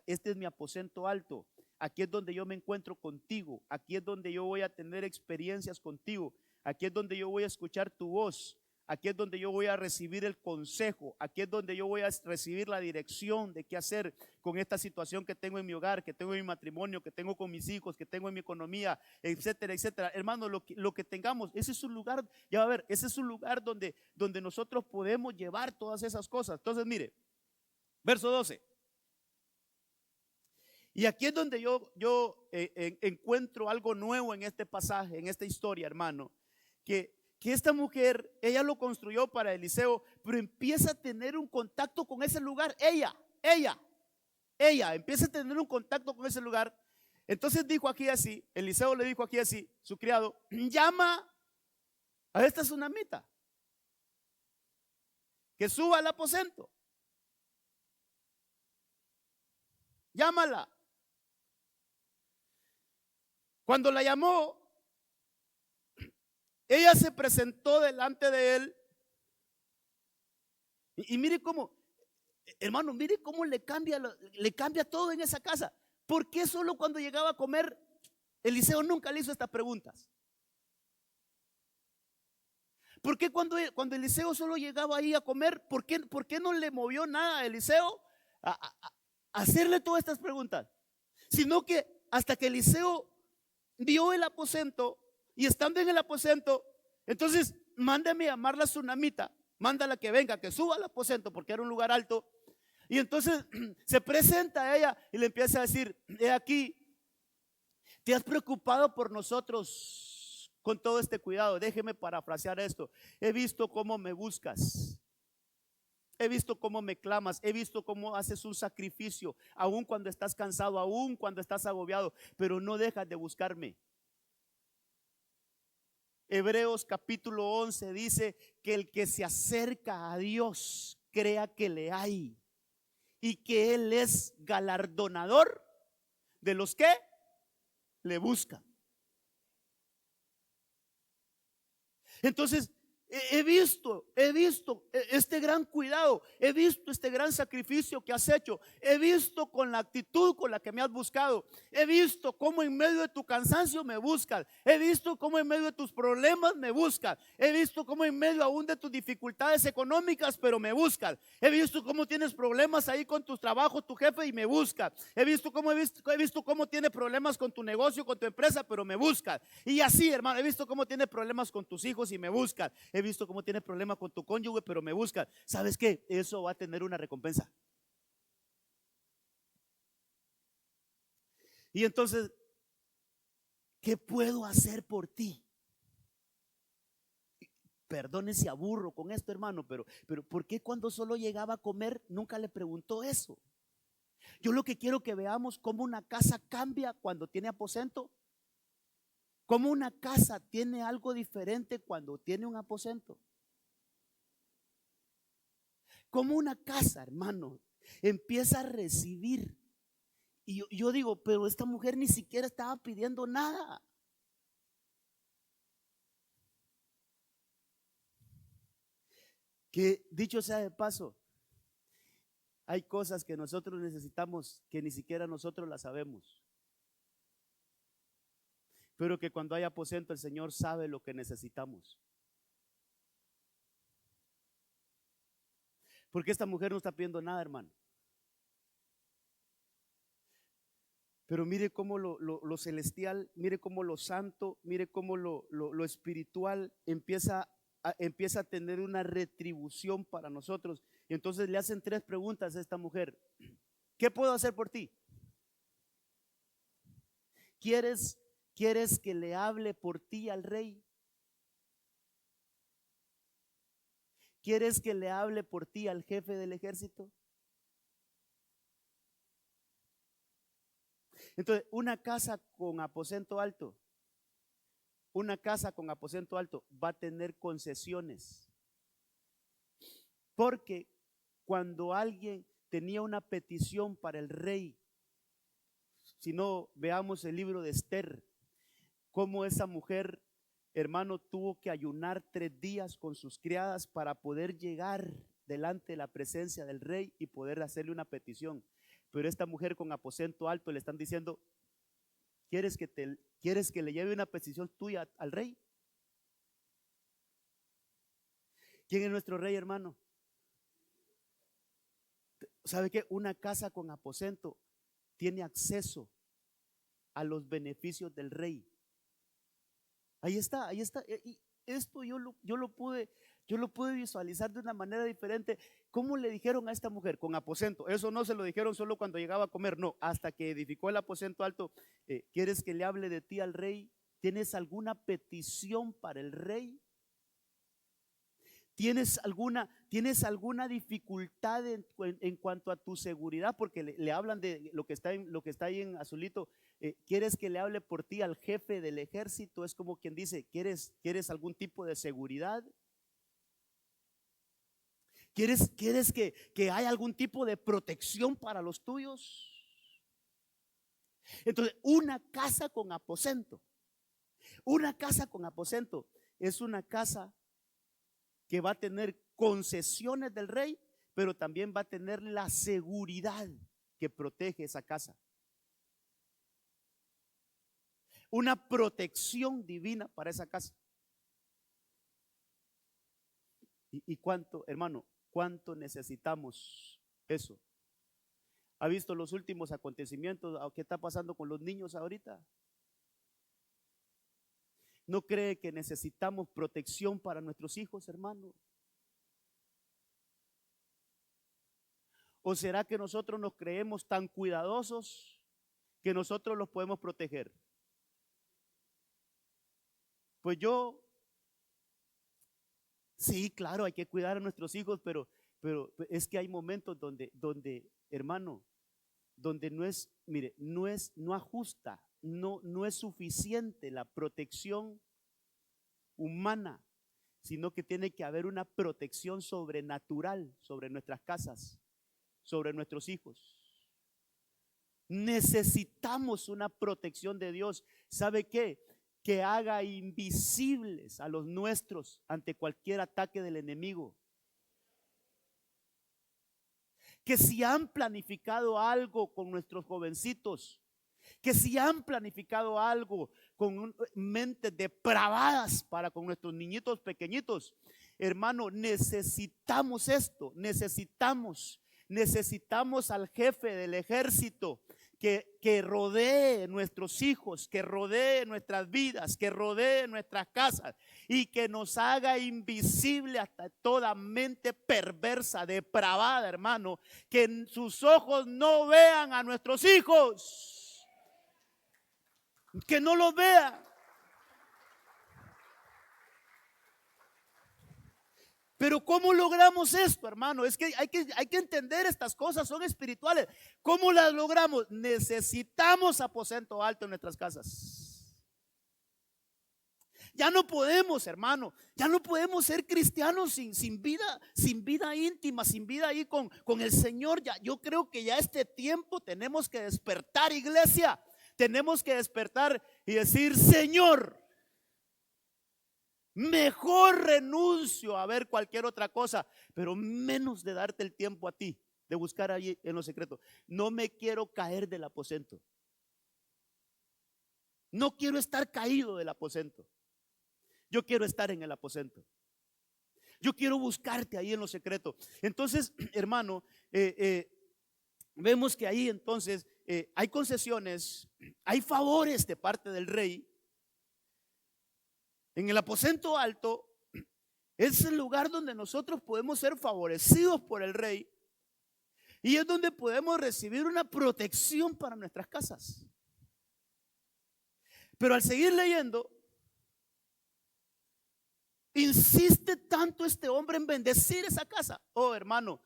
este es mi aposento alto. Aquí es donde yo me encuentro contigo, aquí es donde yo voy a tener experiencias contigo, aquí es donde yo voy a escuchar tu voz, aquí es donde yo voy a recibir el consejo, aquí es donde yo voy a recibir la dirección de qué hacer con esta situación que tengo en mi hogar, que tengo en mi matrimonio, que tengo con mis hijos, que tengo en mi economía, etcétera, etcétera. Hermano, lo que tengamos, ese es un lugar, ya va a ver, ese es un lugar donde nosotros podemos llevar todas esas cosas. Entonces, mire, verso 12. Y aquí es donde yo encuentro algo nuevo en este pasaje, en esta historia, hermano, que esta mujer, ella lo construyó para Eliseo, pero empieza a tener un contacto con ese lugar. Ella empieza a tener un contacto con ese lugar. Entonces dijo aquí así, Eliseo le dijo aquí así, su criado, llama a esta tsunamita, que suba al aposento. Llámala. Cuando la llamó, ella se presentó delante de él. Y mire cómo, hermano, mire cómo le cambia todo en esa casa. ¿Por qué solo cuando llegaba a comer, Eliseo nunca le hizo estas preguntas? ¿Por qué cuando Eliseo solo llegaba ahí a comer, por qué no le movió nada a Eliseo a hacerle todas estas preguntas? Sino que hasta que Eliseo vio el aposento, y estando en el aposento, entonces mándame a llamar la tsunamita, mándala que venga, que suba al aposento, porque era un lugar alto. Y entonces se presenta a ella y le empieza a decir, he aquí, te has preocupado por nosotros con todo este cuidado. Déjeme parafrasear esto. He visto cómo me buscas, he visto cómo me clamas, he visto cómo haces un sacrificio, aun cuando estás cansado, aun cuando estás agobiado, pero no dejas de buscarme. Hebreos capítulo 11 dice que el que se acerca a Dios crea que le hay y que Él es galardonador de los que le buscan. Entonces, He visto este gran cuidado, he visto este gran sacrificio que has hecho, he visto con la actitud con la que me has buscado, he visto cómo en medio de tu cansancio me buscas, he visto cómo en medio de tus problemas me buscas, he visto cómo en medio aún de tus dificultades económicas, pero me buscas, he visto cómo tienes problemas ahí con tus trabajos, tu jefe y me buscas, he visto cómo tienes problemas con tu negocio, con tu empresa, pero me buscas, y así, hermano, he visto cómo tienes problemas con tus hijos y me buscas. He visto cómo tienes problemas con tu cónyuge, pero me buscan. ¿Sabes qué? Eso va a tener una recompensa. Y entonces, ¿qué puedo hacer por ti? Perdone si aburro con esto, hermano, pero ¿por qué cuando solo llegaba a comer nunca le preguntó eso? Yo lo que quiero que veamos cómo una casa cambia cuando tiene aposento. Cómo una casa tiene algo diferente cuando tiene un aposento. Como una casa, hermano, empieza a recibir. Y yo digo, pero esta mujer ni siquiera estaba pidiendo nada. Que dicho sea de paso, hay cosas que nosotros necesitamos que ni siquiera nosotros las sabemos. Pero que cuando hay aposento el Señor sabe lo que necesitamos. Porque esta mujer no está pidiendo nada, hermano. Pero mire cómo lo celestial, mire cómo lo santo, mire cómo lo espiritual empieza a tener una retribución para nosotros. Y entonces le hacen 3 preguntas a esta mujer. ¿Qué puedo hacer por ti? ¿Quieres que le hable por ti al rey? ¿Quieres que le hable por ti al jefe del ejército? Entonces, una casa con aposento alto va a tener concesiones. Porque cuando alguien tenía una petición para el rey, si no, veamos el libro de Esther, cómo esa mujer, hermano, tuvo que ayunar 3 días con sus criadas para poder llegar delante de la presencia del rey y poder hacerle una petición. Pero esta mujer con aposento alto le están diciendo, ¿quieres que le lleve una petición tuya al rey? ¿Quién es nuestro rey, hermano? ¿Sabe qué? Una casa con aposento tiene acceso a los beneficios del rey. Ahí está. Y esto yo lo pude visualizar de una manera diferente. ¿Cómo le dijeron a esta mujer? Con aposento. Eso no se lo dijeron solo cuando llegaba a comer, no, hasta que edificó el aposento alto. ¿Quieres que le hable de ti al rey? ¿Tienes alguna petición para el rey? ¿Tienes alguna dificultad en cuanto a tu seguridad? Porque le hablan de lo que está ahí en azulito. ¿Quieres que le hable por ti al jefe del ejército? Es como quien dice, ¿quieres algún tipo de seguridad? ¿Quieres que haya algún tipo de protección para los tuyos? Entonces, una casa con aposento es una casa que va a tener concesiones del rey, pero también va a tener la seguridad que protege esa casa. Una protección divina para esa casa. ¿Y cuánto, hermano, cuánto necesitamos eso? ¿Ha visto los últimos acontecimientos? ¿Qué está pasando con los niños ahorita? ¿No cree que necesitamos protección para nuestros hijos, hermano? ¿O será que nosotros nos creemos tan cuidadosos que nosotros los podemos proteger? Pues sí, claro, hay que cuidar a nuestros hijos, pero es que hay momentos donde, hermano, donde no ajusta, no es suficiente la protección humana, sino que tiene que haber una protección sobrenatural sobre nuestras casas, sobre nuestros hijos. Necesitamos una protección de Dios. ¿Sabe qué? que haga invisibles a los nuestros ante cualquier ataque del enemigo. Que si han planificado algo con nuestros jovencitos, que si han planificado algo con mentes depravadas para con nuestros niñitos pequeñitos, hermano, necesitamos esto, necesitamos al jefe del ejército que rodee nuestros hijos, que rodee nuestras vidas, que rodee nuestras casas y que nos haga invisible hasta toda mente perversa, depravada, hermano, que en sus ojos no vean a nuestros hijos, que no los vean. Pero ¿cómo logramos esto, hermano? Es que hay que entender estas cosas, son espirituales. ¿Cómo las logramos? Necesitamos aposento alto en nuestras casas. Ya no podemos, hermano, ya no podemos ser cristianos sin vida íntima, sin vida ahí con el Señor. Ya, yo creo que ya este tiempo tenemos que despertar, iglesia. Tenemos que despertar y decir: Señor, mejor renuncio a ver cualquier otra cosa, pero menos de darte el tiempo a ti, de buscar allí en lo secreto. No me quiero caer del aposento. No quiero estar caído del aposento. Yo quiero estar en el aposento. Yo quiero buscarte ahí en lo secreto. Entonces, hermano, vemos que ahí entonces hay concesiones, hay favores de parte del rey. En el aposento alto es el lugar donde nosotros podemos ser favorecidos por el rey y es donde podemos recibir una protección para nuestras casas. Pero al seguir leyendo, insiste tanto este hombre en bendecir esa casa. Oh, hermano,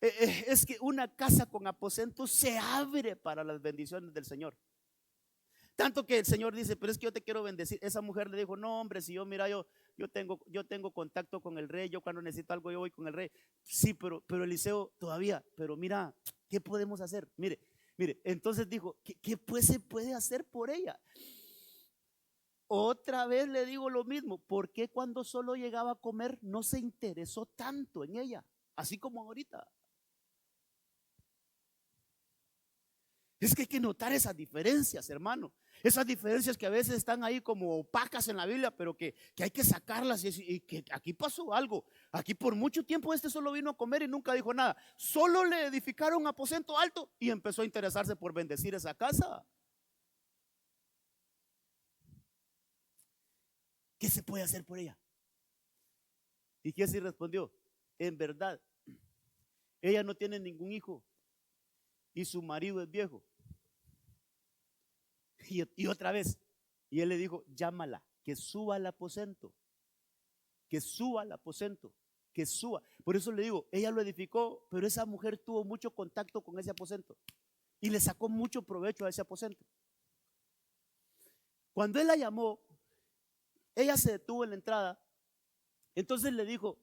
es que una casa con aposento se abre para las bendiciones del Señor. Tanto que el Señor dice: pero es que yo te quiero bendecir. Esa mujer le dijo: no, hombre, si yo, mira, yo tengo contacto con el rey, yo cuando necesito algo yo voy con el rey. Sí, pero Eliseo todavía, pero mira, ¿qué podemos hacer? Mire, entonces dijo: ¿qué pues se puede hacer por ella? Otra vez le digo lo mismo: ¿por qué cuando solo llegaba a comer no se interesó tanto en ella? Así como ahorita. Es que hay que notar esas diferencias, hermano. Esas diferencias que a veces están ahí como opacas en la Biblia, pero que hay que sacarlas y que aquí pasó algo. Aquí por mucho tiempo solo vino a comer y nunca dijo nada. Solo le edificaron un aposento alto y empezó a interesarse por bendecir esa casa. ¿Qué se puede hacer por ella? Y Giesi respondió: en verdad, ella no tiene ningún hijo y su marido es viejo. Y otra vez, y él le dijo: llámala, que suba al aposento, que suba al aposento, que suba. Por eso le digo, ella lo edificó, pero esa mujer tuvo mucho contacto con ese aposento y le sacó mucho provecho a ese aposento. Cuando él la llamó, ella se detuvo en la entrada. Entonces le dijo: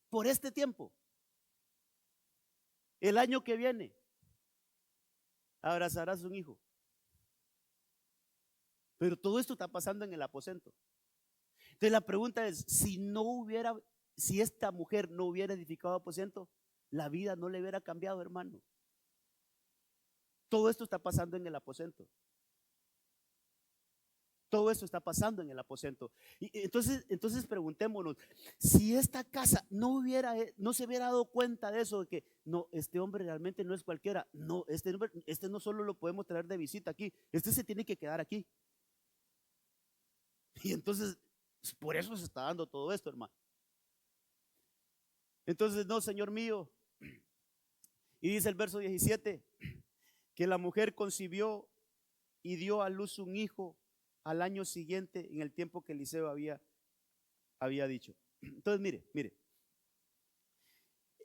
por este tiempo, el año que viene, abrazarás un hijo. Pero todo esto está pasando en el aposento. Entonces la pregunta es: si esta mujer no hubiera edificado aposento, la vida no le hubiera cambiado, hermano. Todo esto está pasando en el aposento. Todo esto está pasando en el aposento. Y entonces preguntémonos: si esta casa no se hubiera dado cuenta de eso, de que no, este hombre realmente no es cualquiera. No, este no solo lo podemos traer de visita aquí, este se tiene que quedar aquí. Y entonces, por eso se está dando todo esto, hermano. Entonces, no, Señor mío. Y dice el verso 17, que la mujer concibió y dio a luz un hijo al año siguiente, en el tiempo que Eliseo había dicho. Entonces, mire,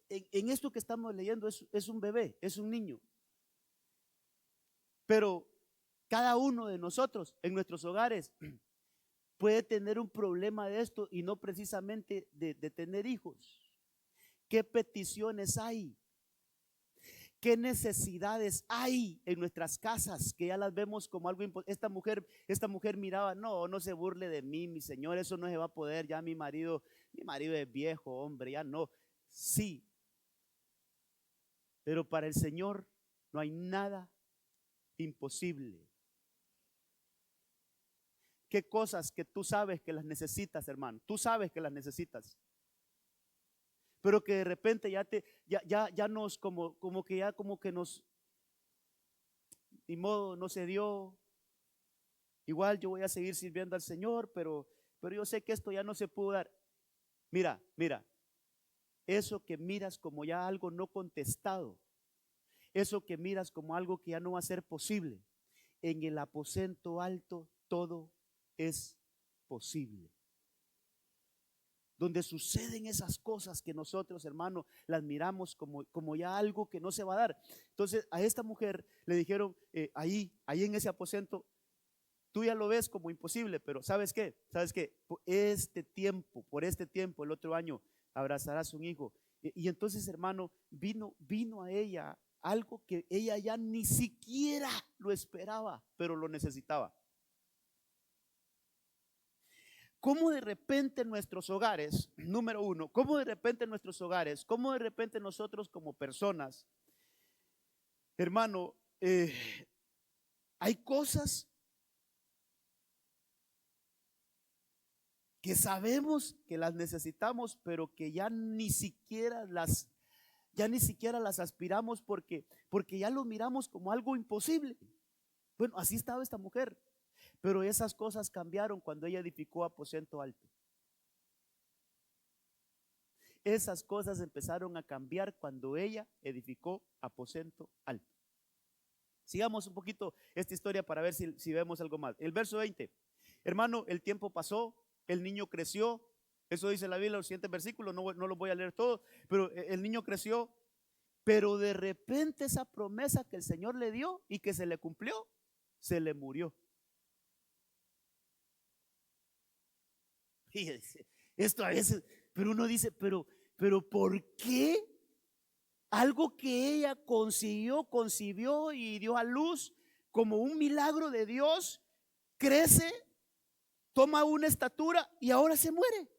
en esto que estamos leyendo es un bebé, es un niño. Pero cada uno de nosotros en nuestros hogares puede tener un problema de esto, y no precisamente de tener hijos. ¿Qué peticiones hay? ¿Qué necesidades hay en nuestras casas que ya las vemos como algo importante? Esta mujer miraba, no, no se burle de mí, mi señor, eso no se va a poder, ya mi marido es viejo, hombre, ya no. Sí, pero para el Señor no hay nada imposible. ¿Qué cosas que tú sabes que las necesitas, hermano? Tú sabes que las necesitas, pero que de repente ya nos como que nos, ni modo, no se dio. Igual yo voy a seguir sirviendo al Señor, pero yo sé que esto ya no se pudo dar. Mira, eso que miras como ya algo no contestado, eso que miras como algo que ya no va a ser posible, en el aposento alto todo es posible. Donde suceden esas cosas que nosotros, hermano, las miramos como ya algo que no se va a dar. Entonces a esta mujer le dijeron, ahí en ese aposento, tú ya lo ves como imposible, pero ¿sabes qué? Por este tiempo, el otro año, abrazarás un hijo. Y entonces, hermano, vino a ella algo que ella ya ni siquiera lo esperaba, pero lo necesitaba. ¿Cómo de repente en nuestros hogares, número uno, cómo de repente en nuestros hogares, cómo de repente nosotros como personas, hermano, hay cosas que sabemos que las necesitamos, pero que ya ni siquiera las aspiramos porque ya lo miramos como algo imposible? Bueno, así estaba esta mujer, pero esas cosas cambiaron cuando ella edificó aposento alto. Esas cosas empezaron a cambiar cuando ella edificó aposento alto. Sigamos un poquito esta historia para ver si vemos algo más. El verso 20, hermano, el tiempo pasó, el niño creció. Eso dice la Biblia en los siguientes versículos, no lo voy a leer todo, pero el niño creció. Pero de repente esa promesa que el Señor le dio y que se le cumplió, se le murió. Fíjense, esto a veces, pero uno dice, pero ¿por qué algo que ella concibió y dio a luz como un milagro de Dios, crece, toma una estatura y ahora se muere?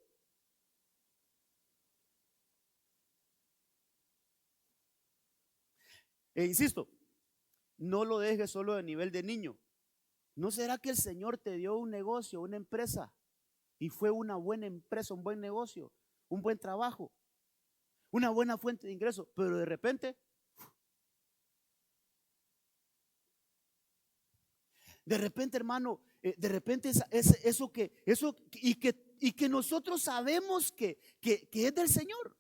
Insisto, no lo dejes solo a nivel de niño. ¿No será que el Señor te dio un negocio, una empresa, y fue una buena empresa, un buen negocio, un buen trabajo, una buena fuente de ingreso, pero de repente, hermano, de repente eso y que nosotros sabemos que es del Señor,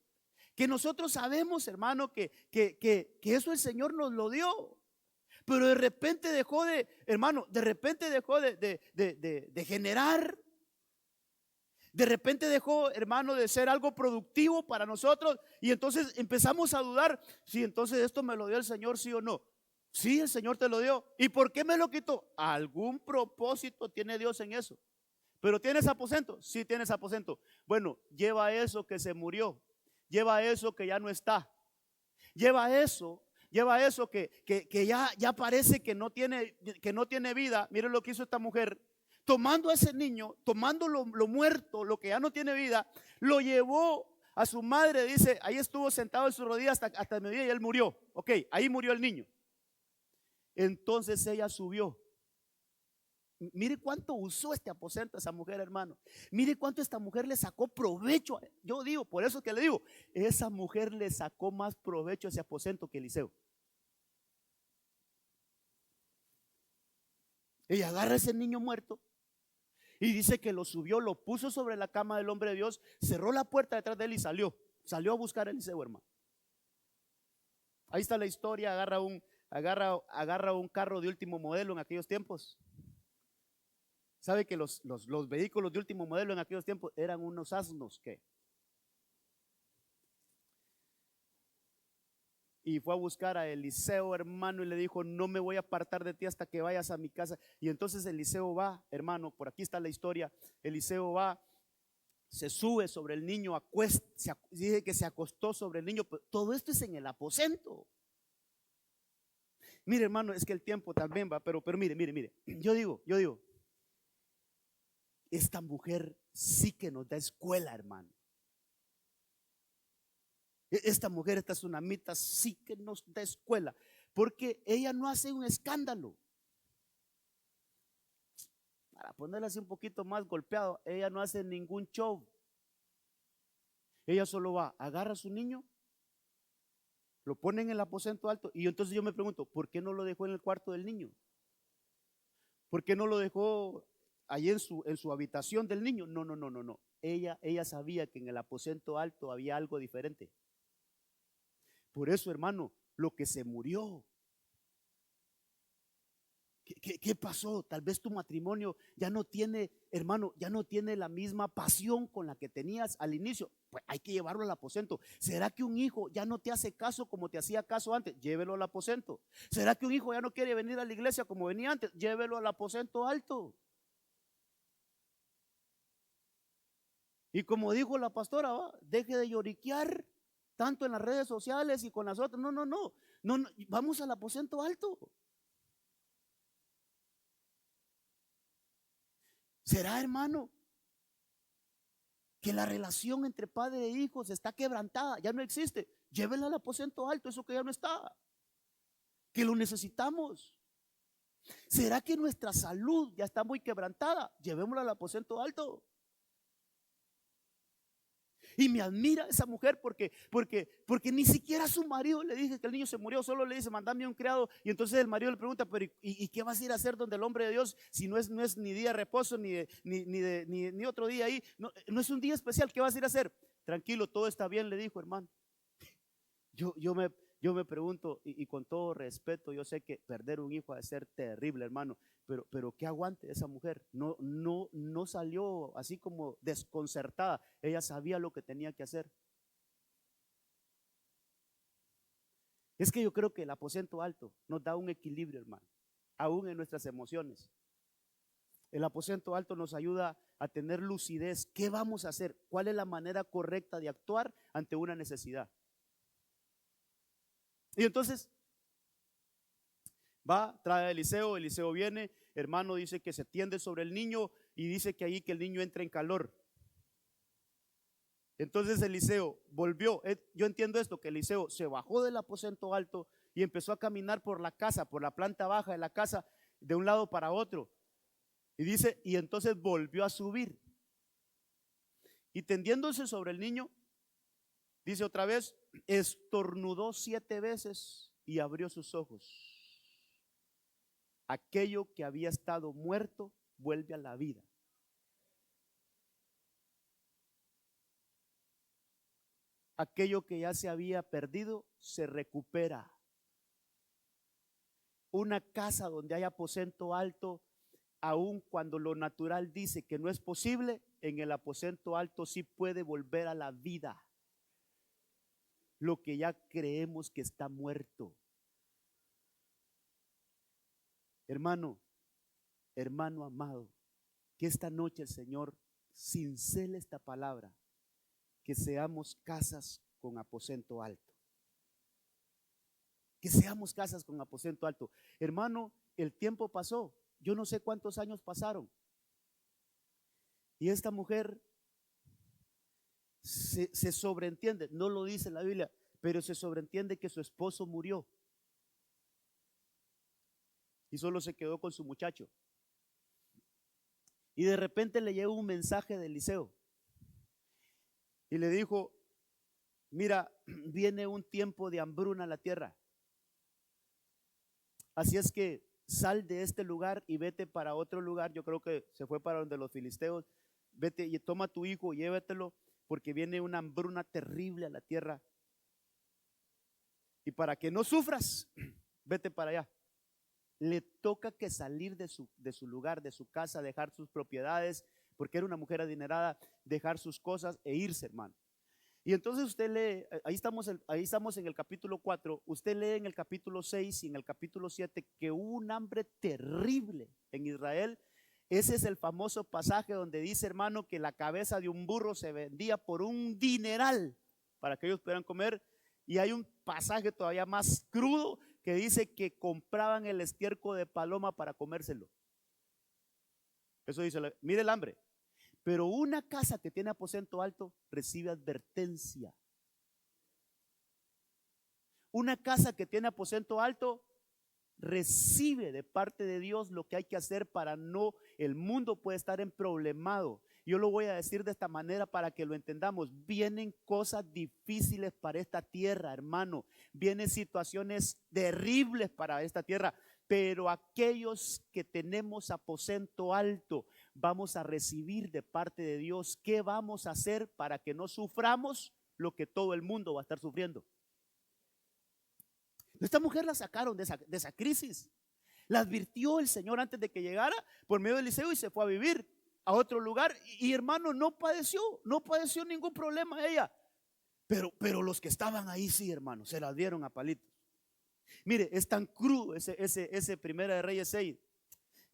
que nosotros sabemos, hermano, que eso el Señor nos lo dio, pero de repente dejó de, hermano, de repente dejó de generar. De repente dejó, hermano, de ser algo productivo para nosotros, y entonces empezamos a dudar si entonces esto me lo dio el Señor, sí o no. Sí, el Señor te lo dio. ¿Y por qué me lo quitó? Algún propósito tiene Dios en eso. ¿Pero tienes aposento? Sí, tienes aposento. Bueno, lleva eso que se murió, lleva eso que ya no está, lleva eso que ya parece que no tiene vida. Miren lo que hizo esta mujer. Tomando a ese niño, tomando lo muerto, lo que ya no tiene vida, lo llevó a su madre. Dice, ahí estuvo sentado en su rodilla hasta el mediodía y él murió. Ok, ahí murió el niño. Entonces ella subió. Mire cuánto usó este aposento esa mujer, hermano. Mire cuánto esta mujer le sacó provecho. Yo digo, por eso que le digo, esa mujer le sacó más provecho a ese aposento que Eliseo. Ella agarra a ese niño muerto y dice que lo subió, lo puso sobre la cama del hombre de Dios, cerró la puerta detrás de él y salió a buscar a Eliseo, hermano. Ahí está la historia. Agarra un carro de último modelo en aquellos tiempos. ¿Sabe que los vehículos de último modelo en aquellos tiempos eran unos asnos y fue a buscar a Eliseo, hermano, y le dijo, no me voy a apartar de ti hasta que vayas a mi casa? Y entonces Eliseo va, hermano, por aquí está la historia. Eliseo va, se sube sobre el niño, dice que se acostó sobre el niño, pero todo esto es en el aposento. Mire, hermano, es que el tiempo también va, pero mire, yo digo, esta mujer sí que nos da escuela, hermano. Esta mujer, esta tsunamita, sí que nos da escuela, porque ella no hace un escándalo. Para ponerla así un poquito más golpeado, ella no hace ningún show. Ella solo va, agarra a su niño, lo pone en el aposento alto, y entonces yo me pregunto, ¿por qué no lo dejó en el cuarto del niño? ¿Por qué no lo dejó allí en su habitación del niño? No. Ella sabía que en el aposento alto había algo diferente. Por eso, hermano, lo que se murió. ¿Qué pasó? Tal vez tu matrimonio ya no tiene, hermano, ya no tiene la misma pasión con la que tenías al inicio. Pues hay que llevarlo al aposento. ¿Será que un hijo ya no te hace caso como te hacía caso antes? Llévelo al aposento. ¿Será que un hijo ya no quiere venir a la iglesia como venía antes? Llévelo al aposento alto. Y como dijo la pastora, deje de lloriquear tanto en las redes sociales y con las otras. No, vamos al aposento alto. ¿Será, hermano, que la relación entre padre e hijos está quebrantada? Ya no existe. Llévela al aposento alto, eso que ya no está, que lo necesitamos. ¿Será que nuestra salud ya está muy quebrantada? Llevémosla al aposento alto. Y me admira esa mujer porque ni siquiera a su marido le dice que el niño se murió, solo le dice, mandame un criado. Y entonces el marido le pregunta, pero ¿y qué vas a ir a hacer donde el hombre de Dios? Si no es ni día de reposo, ni otro día ahí, no es un día especial, ¿qué vas a ir a hacer? Tranquilo, todo está bien, le dijo, hermano. Yo me pregunto, y con todo respeto, yo sé que perder un hijo ha de ser terrible, hermano, pero ¿qué aguante esa mujer? No salió así como desconcertada. Ella sabía lo que tenía que hacer. Es que yo creo que el aposento alto nos da un equilibrio, hermano, aún en nuestras emociones. El aposento alto nos ayuda a tener lucidez. ¿Qué vamos a hacer? ¿Cuál es la manera correcta de actuar ante una necesidad? Y entonces trae a Eliseo viene, hermano, dice que se tiende sobre el niño y dice que ahí que el niño entra en calor. Entonces Eliseo volvió, yo entiendo esto, que Eliseo se bajó del aposento alto y empezó a caminar por la casa, por la planta baja de la casa, de un lado para otro. Y dice, y entonces volvió a subir. Y tendiéndose sobre el niño, dice otra vez, estornudó 7 veces y abrió sus ojos. Aquello que había estado muerto vuelve a la vida. Aquello que ya se había perdido se recupera. Una casa donde hay aposento alto, aun cuando lo natural dice que no es posible, en el aposento alto sí puede volver a la vida lo que ya creemos que está muerto. Hermano amado, que esta noche el Señor cincele esta palabra, que seamos casas con aposento alto. Que seamos casas con aposento alto. Hermano, el tiempo pasó, yo no sé cuántos años pasaron. Y esta mujer se sobreentiende, no lo dice la Biblia, pero se sobreentiende que su esposo murió y solo se quedó con su muchacho. Y de repente le llegó un mensaje de Eliseo y le dijo, mira, viene un tiempo de hambruna a la tierra, así es que sal de este lugar y vete para otro lugar. Yo creo que se fue para donde los filisteos. Vete y toma a tu hijo, llévatelo, porque viene una hambruna terrible a la tierra. Y para que no sufras, vete para allá. Le toca que salir de su lugar, de su casa, dejar sus propiedades, porque era una mujer adinerada, dejar sus cosas e irse, hermano. Y entonces usted lee, ahí estamos en el capítulo 4, usted lee en el capítulo 6 y en el capítulo 7 que hubo un hambre terrible en Israel. Ese es el famoso pasaje donde dice, hermano, que la cabeza de un burro se vendía por un dineral para que ellos pudieran comer. Y hay un pasaje todavía más crudo que dice que compraban el estiércol de paloma para comérselo. Eso dice, mire el hambre. Pero una casa que tiene aposento alto recibe advertencia. Una casa que tiene aposento alto recibe de parte de Dios lo que hay que hacer para no, el mundo puede estar en problemado. Yo lo voy a decir de esta manera para que lo entendamos. Vienen cosas difíciles para esta tierra, hermano. Vienen situaciones terribles para esta tierra. Pero aquellos que tenemos aposento alto, vamos a recibir de parte de Dios. ¿Qué vamos a hacer para que no suframos lo que todo el mundo va a estar sufriendo? Esta mujer la sacaron de esa crisis. La advirtió el Señor antes de que llegara por medio de Eliseo y se fue a vivir a otro lugar. Y hermano, no padeció ningún problema ella. Pero los que estaban ahí sí, hermano, se la dieron a palitos. Mire, es tan crudo ese Primera de Reyes 6,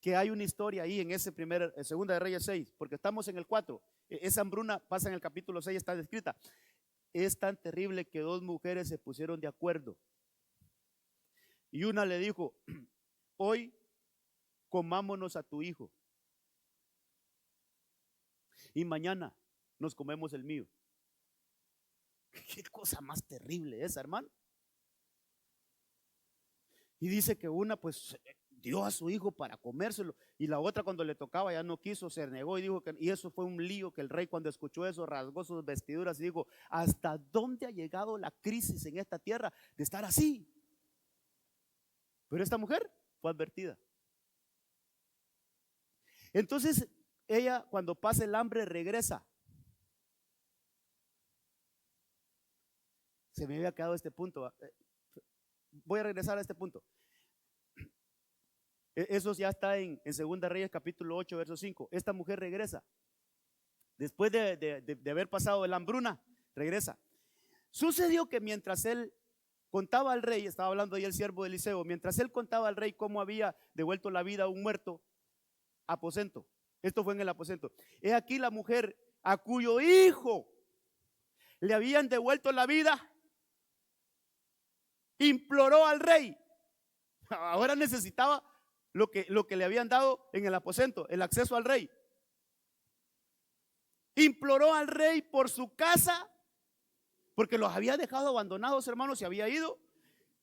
que hay una historia ahí en ese Segunda de Reyes 6, porque estamos en el 4. Esa hambruna pasa en el capítulo 6, está descrita. Es tan terrible que dos mujeres se pusieron de acuerdo. Y una le dijo: hoy comámonos a tu hijo y mañana nos comemos el mío. Qué cosa más terrible esa, hermano. Y dice que una pues dio a su hijo para comérselo, y la otra cuando le tocaba ya no quiso, se negó y dijo que, y eso fue un lío, que el rey cuando escuchó eso rasgó sus vestiduras y dijo: ¿hasta dónde ha llegado la crisis en esta tierra de estar así? Pero esta mujer fue advertida. Entonces ella, cuando pasa el hambre, regresa. Se me había quedado este punto. Voy a regresar a este punto. Eso ya está en Segunda Reyes capítulo 8, verso 5. Esta mujer regresa. Después de haber pasado la hambruna, regresa. Sucedió que mientras él contaba al rey, estaba hablando ahí el siervo de Eliseo, mientras él contaba al rey cómo había devuelto la vida a un muerto, aposento. Esto fue en el aposento. He aquí la mujer a cuyo hijo le habían devuelto la vida, imploró al rey. Ahora necesitaba lo que le habían dado en el aposento, el acceso al rey. Imploró al rey por su casa, porque los había dejado abandonados, hermanos, se había ido.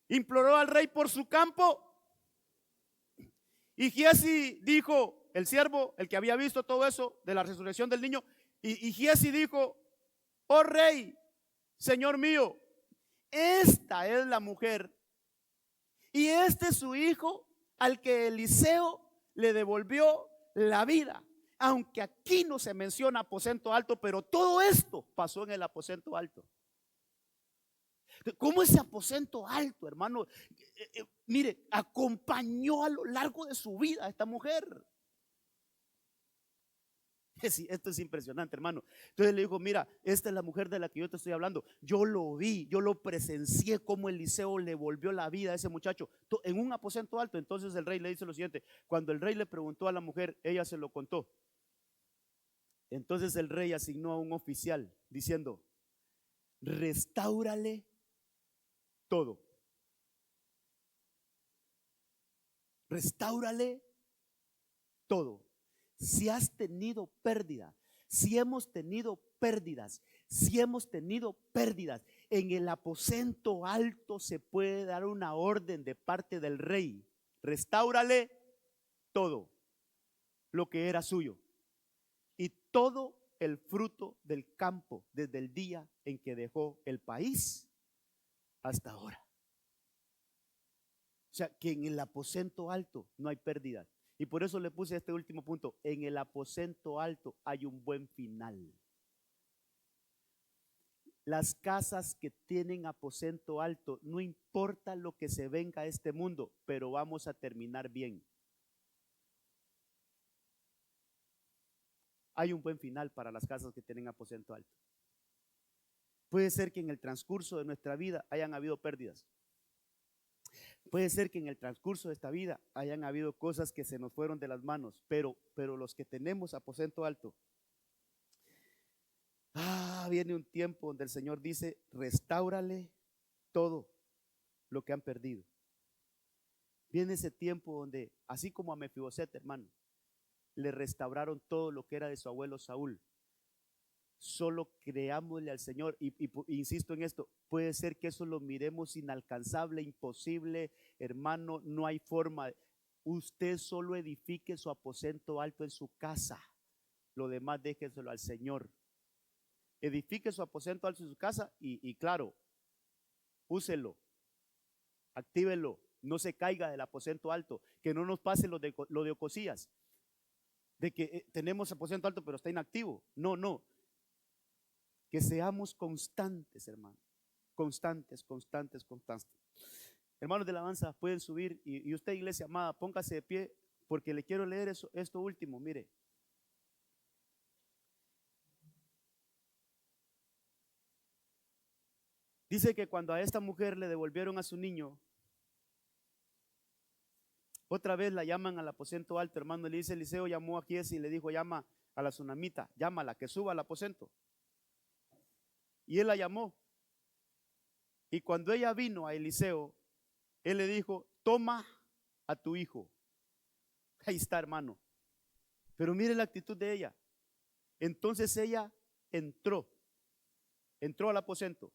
Imploró al rey por su campo. Y Giezi dijo, el siervo, el que había visto todo eso de la resurrección del niño, y Giezi dijo: oh rey, señor mío, esta es la mujer y este es su hijo al que Eliseo le devolvió la vida. Aunque aquí no se menciona aposento alto, pero todo esto pasó en el aposento alto. ¿Cómo ese aposento alto, hermano? Mire, acompañó a lo largo de su vida a esta mujer. Sí, esto es impresionante, hermano. Entonces le dijo: mira, esta es la mujer de la que yo te estoy hablando. Yo lo vi, yo lo presencié, como Eliseo le volvió la vida a ese muchacho en un aposento alto. Entonces el rey le dice lo siguiente: cuando el rey le preguntó a la mujer, ella se lo contó. Entonces el rey asignó a un oficial diciendo: restáurale todo. Restáurale todo. Si has tenido pérdida, si hemos tenido pérdidas, en el aposento alto se puede dar una orden de parte del rey: restáurale todo lo que era suyo y todo el fruto del campo desde el día en que dejó el país hasta ahora. O sea, que en el aposento alto no hay pérdida. Y por eso le puse este último punto: en el aposento alto hay un buen final. Las casas que tienen aposento alto, no importa lo que se venga a este mundo, pero vamos a terminar bien. Hay un buen final para las casas que tienen aposento alto. Puede ser que en el transcurso de nuestra vida hayan habido pérdidas. Puede ser que en el transcurso de esta vida hayan habido cosas que se nos fueron de las manos, pero los que tenemos aposento alto, viene un tiempo donde el Señor dice: restáurale todo lo que han perdido. Viene ese tiempo donde, así como a Mefiboset, hermano, le restauraron todo lo que era de su abuelo Saúl. Solo creámosle al Señor y insisto en esto, puede ser que eso lo miremos inalcanzable, imposible, hermano, no hay forma. Usted solo edifique su aposento alto en su casa, lo demás déjeselo al Señor. Edifique su aposento alto en su casa y claro, úselo, actívelo, no se caiga del aposento alto, que no nos pase lo de Ocosías, de que tenemos aposento alto pero está inactivo. No, que seamos constantes, hermano, constantes. Hermanos de alabanza, pueden subir y usted, iglesia amada, póngase de pie porque le quiero leer esto último. Mire, dice que cuando a esta mujer le devolvieron a su niño, otra vez la llaman al aposento alto, hermano. Le dice Eliseo, llamó a Giesi y le dijo, llama a la tsunamita, llámala, que suba al aposento. Y él la llamó. Y cuando ella vino a Eliseo, él le dijo, toma a tu hijo. Ahí está, hermano. Pero mire la actitud de ella. Entonces ella entró al aposento,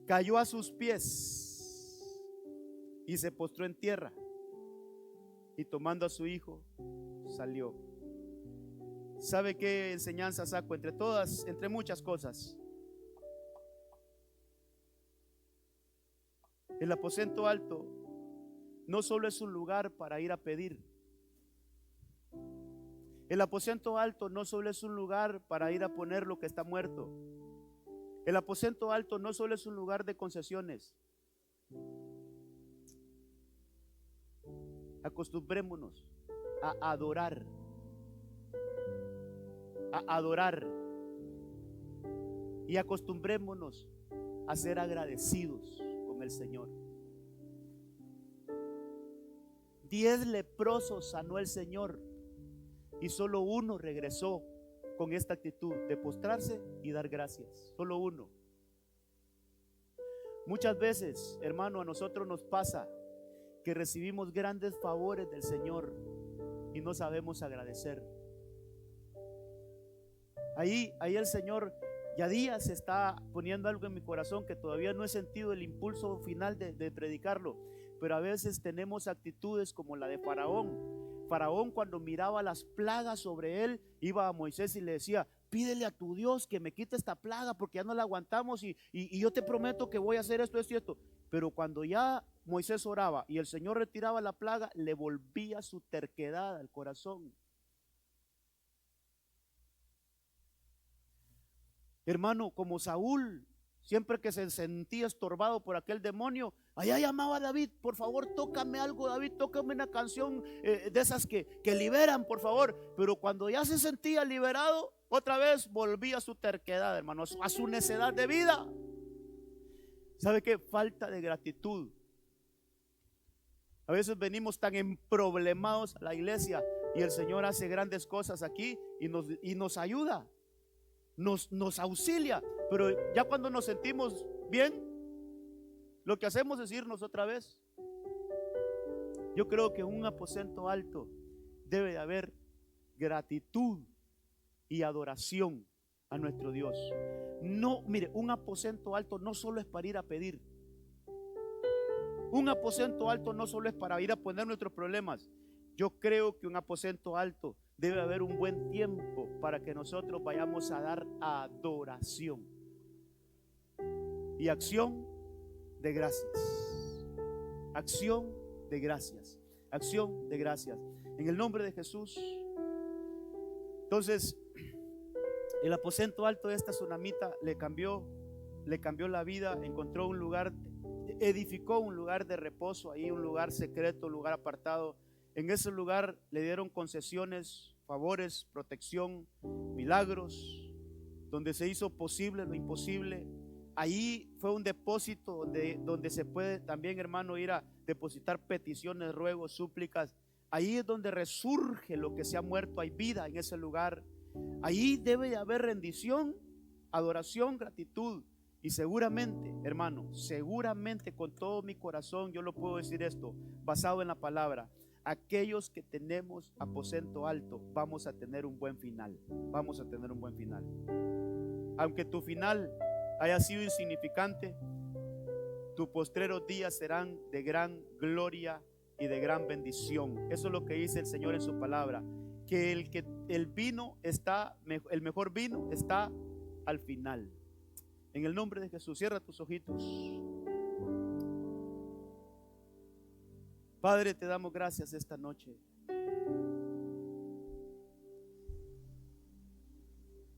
cayó a sus pies y se postró en tierra, y tomando a su hijo salió. ¿Sabe qué enseñanza saco? Entre muchas cosas. El aposento alto no solo es un lugar para ir a pedir. El aposento alto no solo es un lugar para ir a poner lo que está muerto. El aposento alto no solo es un lugar de concesiones. Acostumbrémonos a adorar. Y acostumbrémonos a ser agradecidos con el Señor. 10 leprosos sanó el Señor y solo uno regresó con esta actitud de postrarse y dar gracias. Solo uno. Muchas veces, hermano, a nosotros nos pasa que recibimos grandes favores del Señor y no sabemos agradecer. Ahí el Señor ya días está poniendo algo en mi corazón que todavía no he sentido el impulso final de predicarlo, pero a veces tenemos actitudes como la de Faraón. Faraón, cuando miraba las plagas sobre él, iba a Moisés y le decía, pídele a tu Dios que me quite esta plaga porque ya no la aguantamos y yo te prometo que voy a hacer esto. Pero cuando ya Moisés oraba y el Señor retiraba la plaga, le volvía su terquedad al corazón. Hermano, como Saúl, siempre que se sentía estorbado por aquel demonio, allá llamaba a David, por favor, tócame algo, David, tócame una canción de esas que liberan, por favor. Pero cuando ya se sentía liberado, otra vez volvía a su terquedad, hermano, a su necedad de vida. ¿Sabe qué? Falta de gratitud. A veces venimos tan emproblemados a la iglesia y el Señor hace grandes cosas aquí y nos ayuda. Nos auxilia, pero ya cuando nos sentimos bien, lo que hacemos es irnos otra vez. Yo creo que en un aposento alto debe de haber gratitud y adoración a nuestro Dios. No, mire, un aposento alto no solo es para ir a pedir. Un aposento alto no solo es para ir a poner nuestros problemas. Yo creo que un aposento alto debe haber un buen tiempo para que nosotros vayamos a dar adoración y acción de gracias. Acción de gracias. Acción de gracias. En el nombre de Jesús. Entonces, el aposento alto de esta tsunamita le cambió la vida. Encontró un lugar, edificó un lugar de reposo ahí, un lugar secreto, un lugar apartado. En ese lugar le dieron concesiones, favores, protección, milagros, donde se hizo posible lo imposible. Ahí fue un depósito donde se puede también, hermano, ir a depositar peticiones, ruegos, súplicas. Ahí es donde resurge lo que se ha muerto. Hay vida en ese lugar. Ahí debe de haber rendición, adoración, gratitud Y seguramente, hermano, seguramente con todo mi corazón yo lo puedo decir esto, basado en la palabra. Aquellos que tenemos aposento alto, vamos a tener un buen final. Vamos a tener un buen final. Aunque tu final haya sido insignificante, tus postreros días serán de gran gloria y de gran bendición. Eso es lo que dice el Señor en su palabra. Que el vino está, el mejor vino está al final. En el nombre de Jesús, cierra tus ojitos. Padre, te damos gracias esta noche.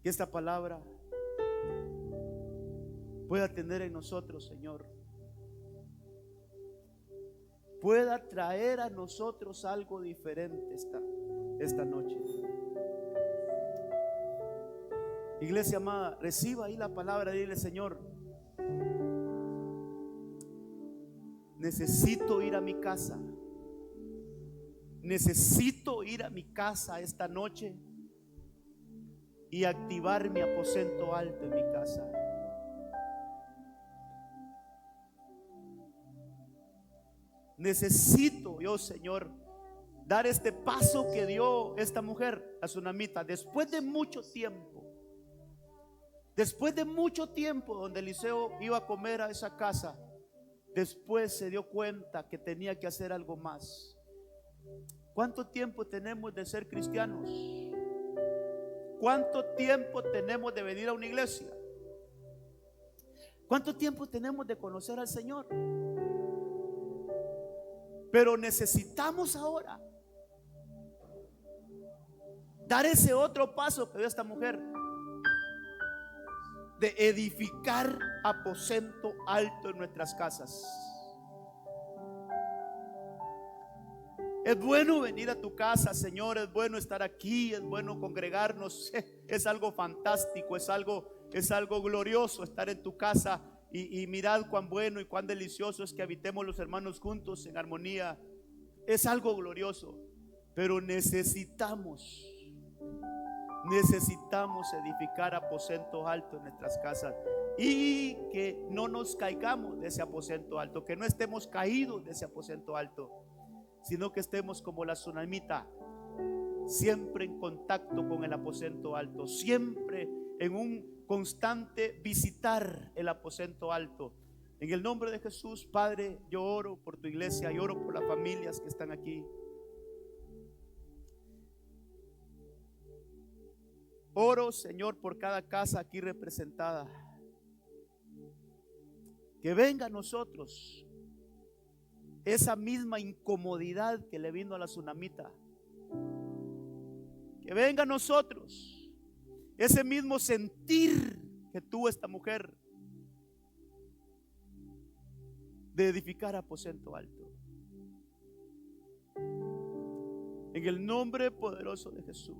Que esta palabra pueda tener en nosotros, Señor, pueda traer a nosotros algo diferente esta noche. Iglesia amada, reciba ahí la palabra, dile: Señor, necesito ir a mi casa. Necesito ir a mi casa esta noche y activar mi aposento alto en mi casa. Necesito yo, Señor, dar este paso que dio esta mujer, la tsunamita, después de mucho tiempo. Después de mucho tiempo donde Eliseo iba a comer a esa casa, después se dio cuenta que tenía que hacer algo más. ¿Cuánto tiempo tenemos de ser cristianos? ¿Cuánto tiempo tenemos de venir a una iglesia? ¿Cuánto tiempo tenemos de conocer al Señor? Pero necesitamos ahora dar ese otro paso que dio esta mujer, de edificar aposento alto en nuestras casas. Es bueno venir a tu casa, Señor, es bueno estar aquí, es bueno congregarnos, es algo fantástico, es algo glorioso estar en tu casa y mirad cuán bueno y cuán delicioso es que habitemos los hermanos juntos en armonía. Es algo glorioso, pero necesitamos edificar aposento alto en nuestras casas y que no nos caigamos de ese aposento alto, que no estemos caídos de ese aposento alto, sino que estemos como la tsunamita, siempre en contacto con el aposento alto, siempre en un constante visitar el aposento alto. En el nombre de Jesús, Padre, yo oro por tu iglesia, yo oro por las familias que están aquí. Oro, Señor, por cada casa aquí representada. Que venga a nosotros esa misma incomodidad que le vino a la tsunamita. Que venga a nosotros ese mismo sentir que tuvo esta mujer de edificar aposento alto. En el nombre poderoso de Jesús,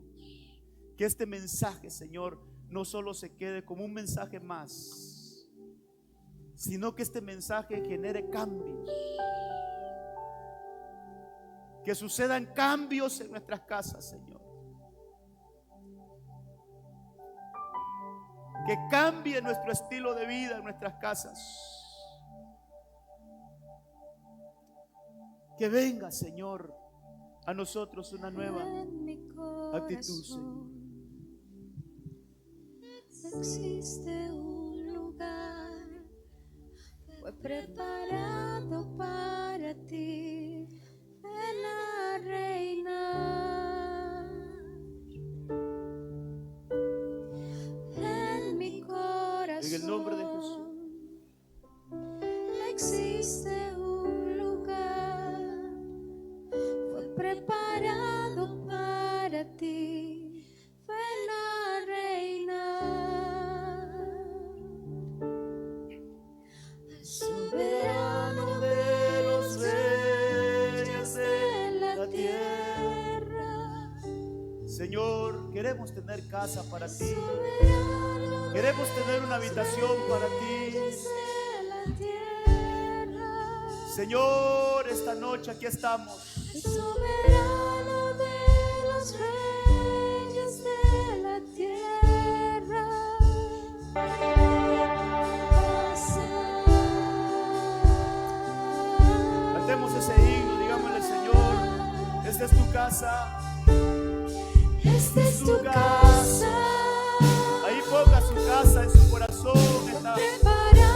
que este mensaje, Señor, no solo se quede como un mensaje más, sino que este mensaje genere cambios. Que sucedan cambios en nuestras casas, Señor. Que cambie nuestro estilo de vida en nuestras casas. Que venga, Señor, a nosotros una nueva actitud, Señor.
Existe un lugar, fue preparado para ti. Ven a reinar en mi corazón.
En el nombre de Jesús.
Existe un lugar, fue preparado para ti. Ven a reinar, el soberano de los reyes de la tierra.
Señor, queremos tener casa para ti.
Soberano
Queremos tener una habitación para ti.
de la tierra.
Señor, esta noche aquí estamos.
El soberano de los reyes de la tierra.
ese himno, digámosle: Señor, esta es tu casa.
Esta es tu casa.
Ahí ponga su casa en su corazón.
Preparada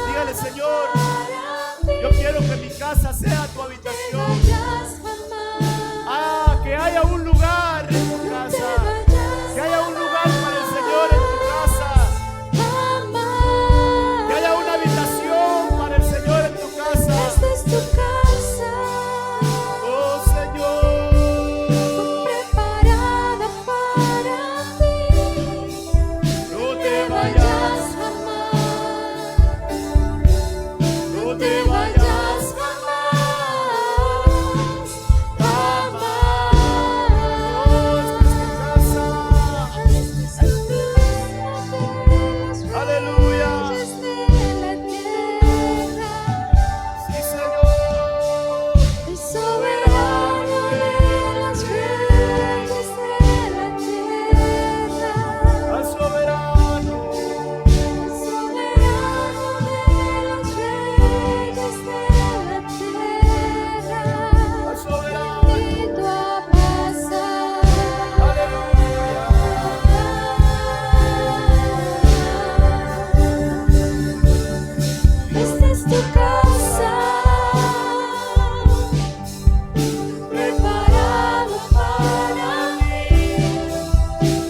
Dígale: Señor,
para mí.
yo quiero que mi casa sea tu
No te
habitación.
vayas jamás.
Que haya un lugar en tu
No te
casa.
vayas
Que haya un lugar para el Señor en tu casa.
jamás.
Que haya una habitación para el Señor en tu casa.
Esta es tu casa.
Oh Señor,
Preparada para mí.
no
No
te
te
vayas,
vayas jamás.
no
No
te
te
vayas.
vayas jamás. Jamás.
Esta es tu casa. Aleluya. Sí, Señor.
El soberano de los reyes de la tierra.
Al soberano.
El soberano de los reyes de la tierra.
Al soberano.
Invito a pasar. Esta es tu casa, preparado para mí.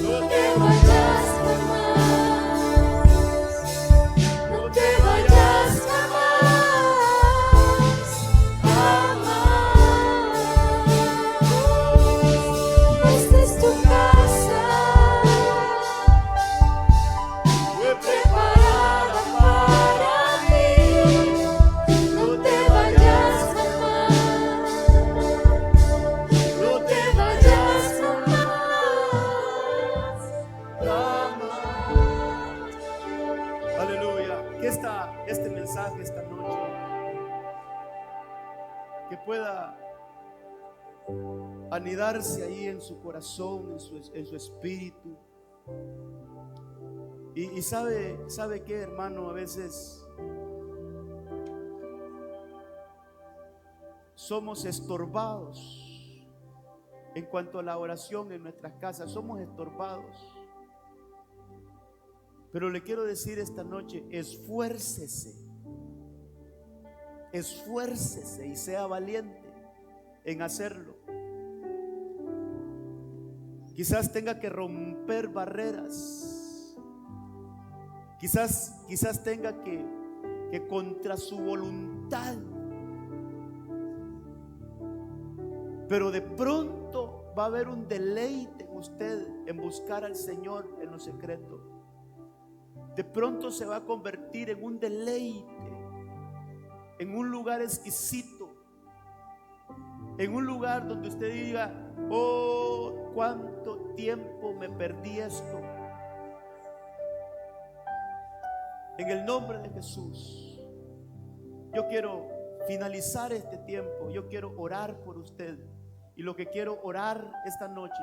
No te vayas jamás, no te vayas jamás, jamás. Esta es tu casa,
Fue
preparada para mí. No te vayas jamás, no te vayas jamás.
Aleluya. Que este mensaje esta noche que pueda anidarse ahí en su corazón, en su espíritu. Y sabe qué, hermano, a veces somos estorbados en cuanto a la oración en nuestras casas. Somos estorbados. Pero le quiero decir esta noche: esfuércese y sea valiente en hacerlo. Quizás tenga que romper barreras. Quizás tenga que contra su voluntad. Pero de pronto va a haber un deleite en usted en buscar al Señor en lo secreto. De pronto se va a convertir en un deleite, en un lugar exquisito, en un lugar donde usted diga: oh, cuánto tiempo me perdí esto. En el nombre de Jesús, yo quiero finalizar este tiempo. Yo quiero orar por usted. Y lo que quiero orar esta noche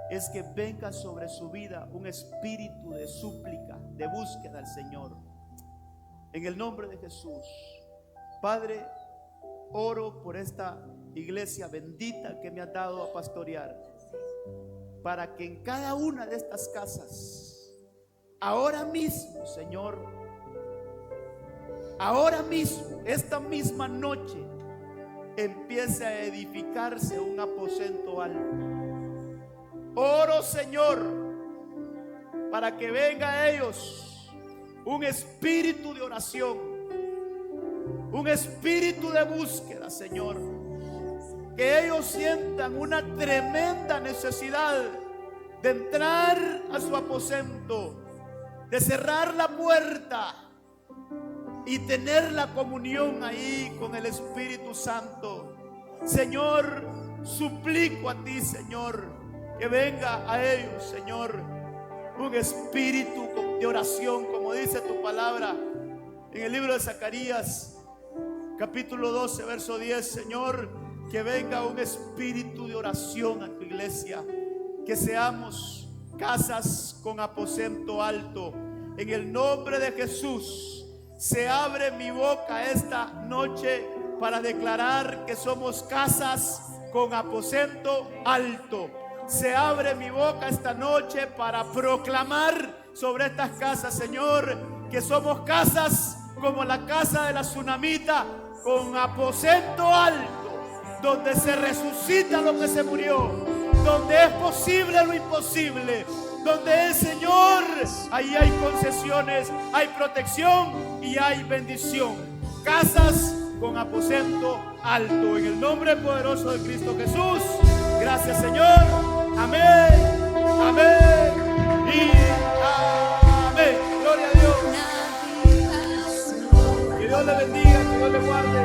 es que venga sobre su vida un espíritu de súplica, de búsqueda al Señor. En el nombre de Jesús. Padre, oro por esta iglesia bendita que me ha dado a pastorear, para que en cada una de estas casas, ahora mismo, Señor, ahora mismo, esta misma noche, empiece a edificarse un aposento alto. Oro, Señor, para que venga a ellos un espíritu de oración, un espíritu de búsqueda, Señor. Que ellos sientan una tremenda necesidad de entrar a su aposento, de cerrar la puerta y tener la comunión ahí con el Espíritu Santo. Señor, suplico a ti, Señor, que venga a ellos, Señor, un espíritu de oración, como dice tu palabra en el libro de Zacarías, capítulo 12, verso 10. Señor, que venga un espíritu de oración a tu iglesia, que seamos casas con aposento alto. En el nombre de Jesús, se abre mi boca esta noche para declarar que somos casas con aposento alto. Se abre mi boca esta noche para proclamar sobre estas casas, Señor, que somos casas como la casa de la tsunamita, con aposento alto, donde se resucita lo que se murió, donde es posible lo imposible, donde el Señor, ahí hay concesiones, hay protección y hay bendición. Casas con aposento alto, en el nombre poderoso de Cristo Jesús. Gracias, Señor. Amén, amén y amén. Gloria a Dios. Que Dios le bendiga, que Dios le guarde.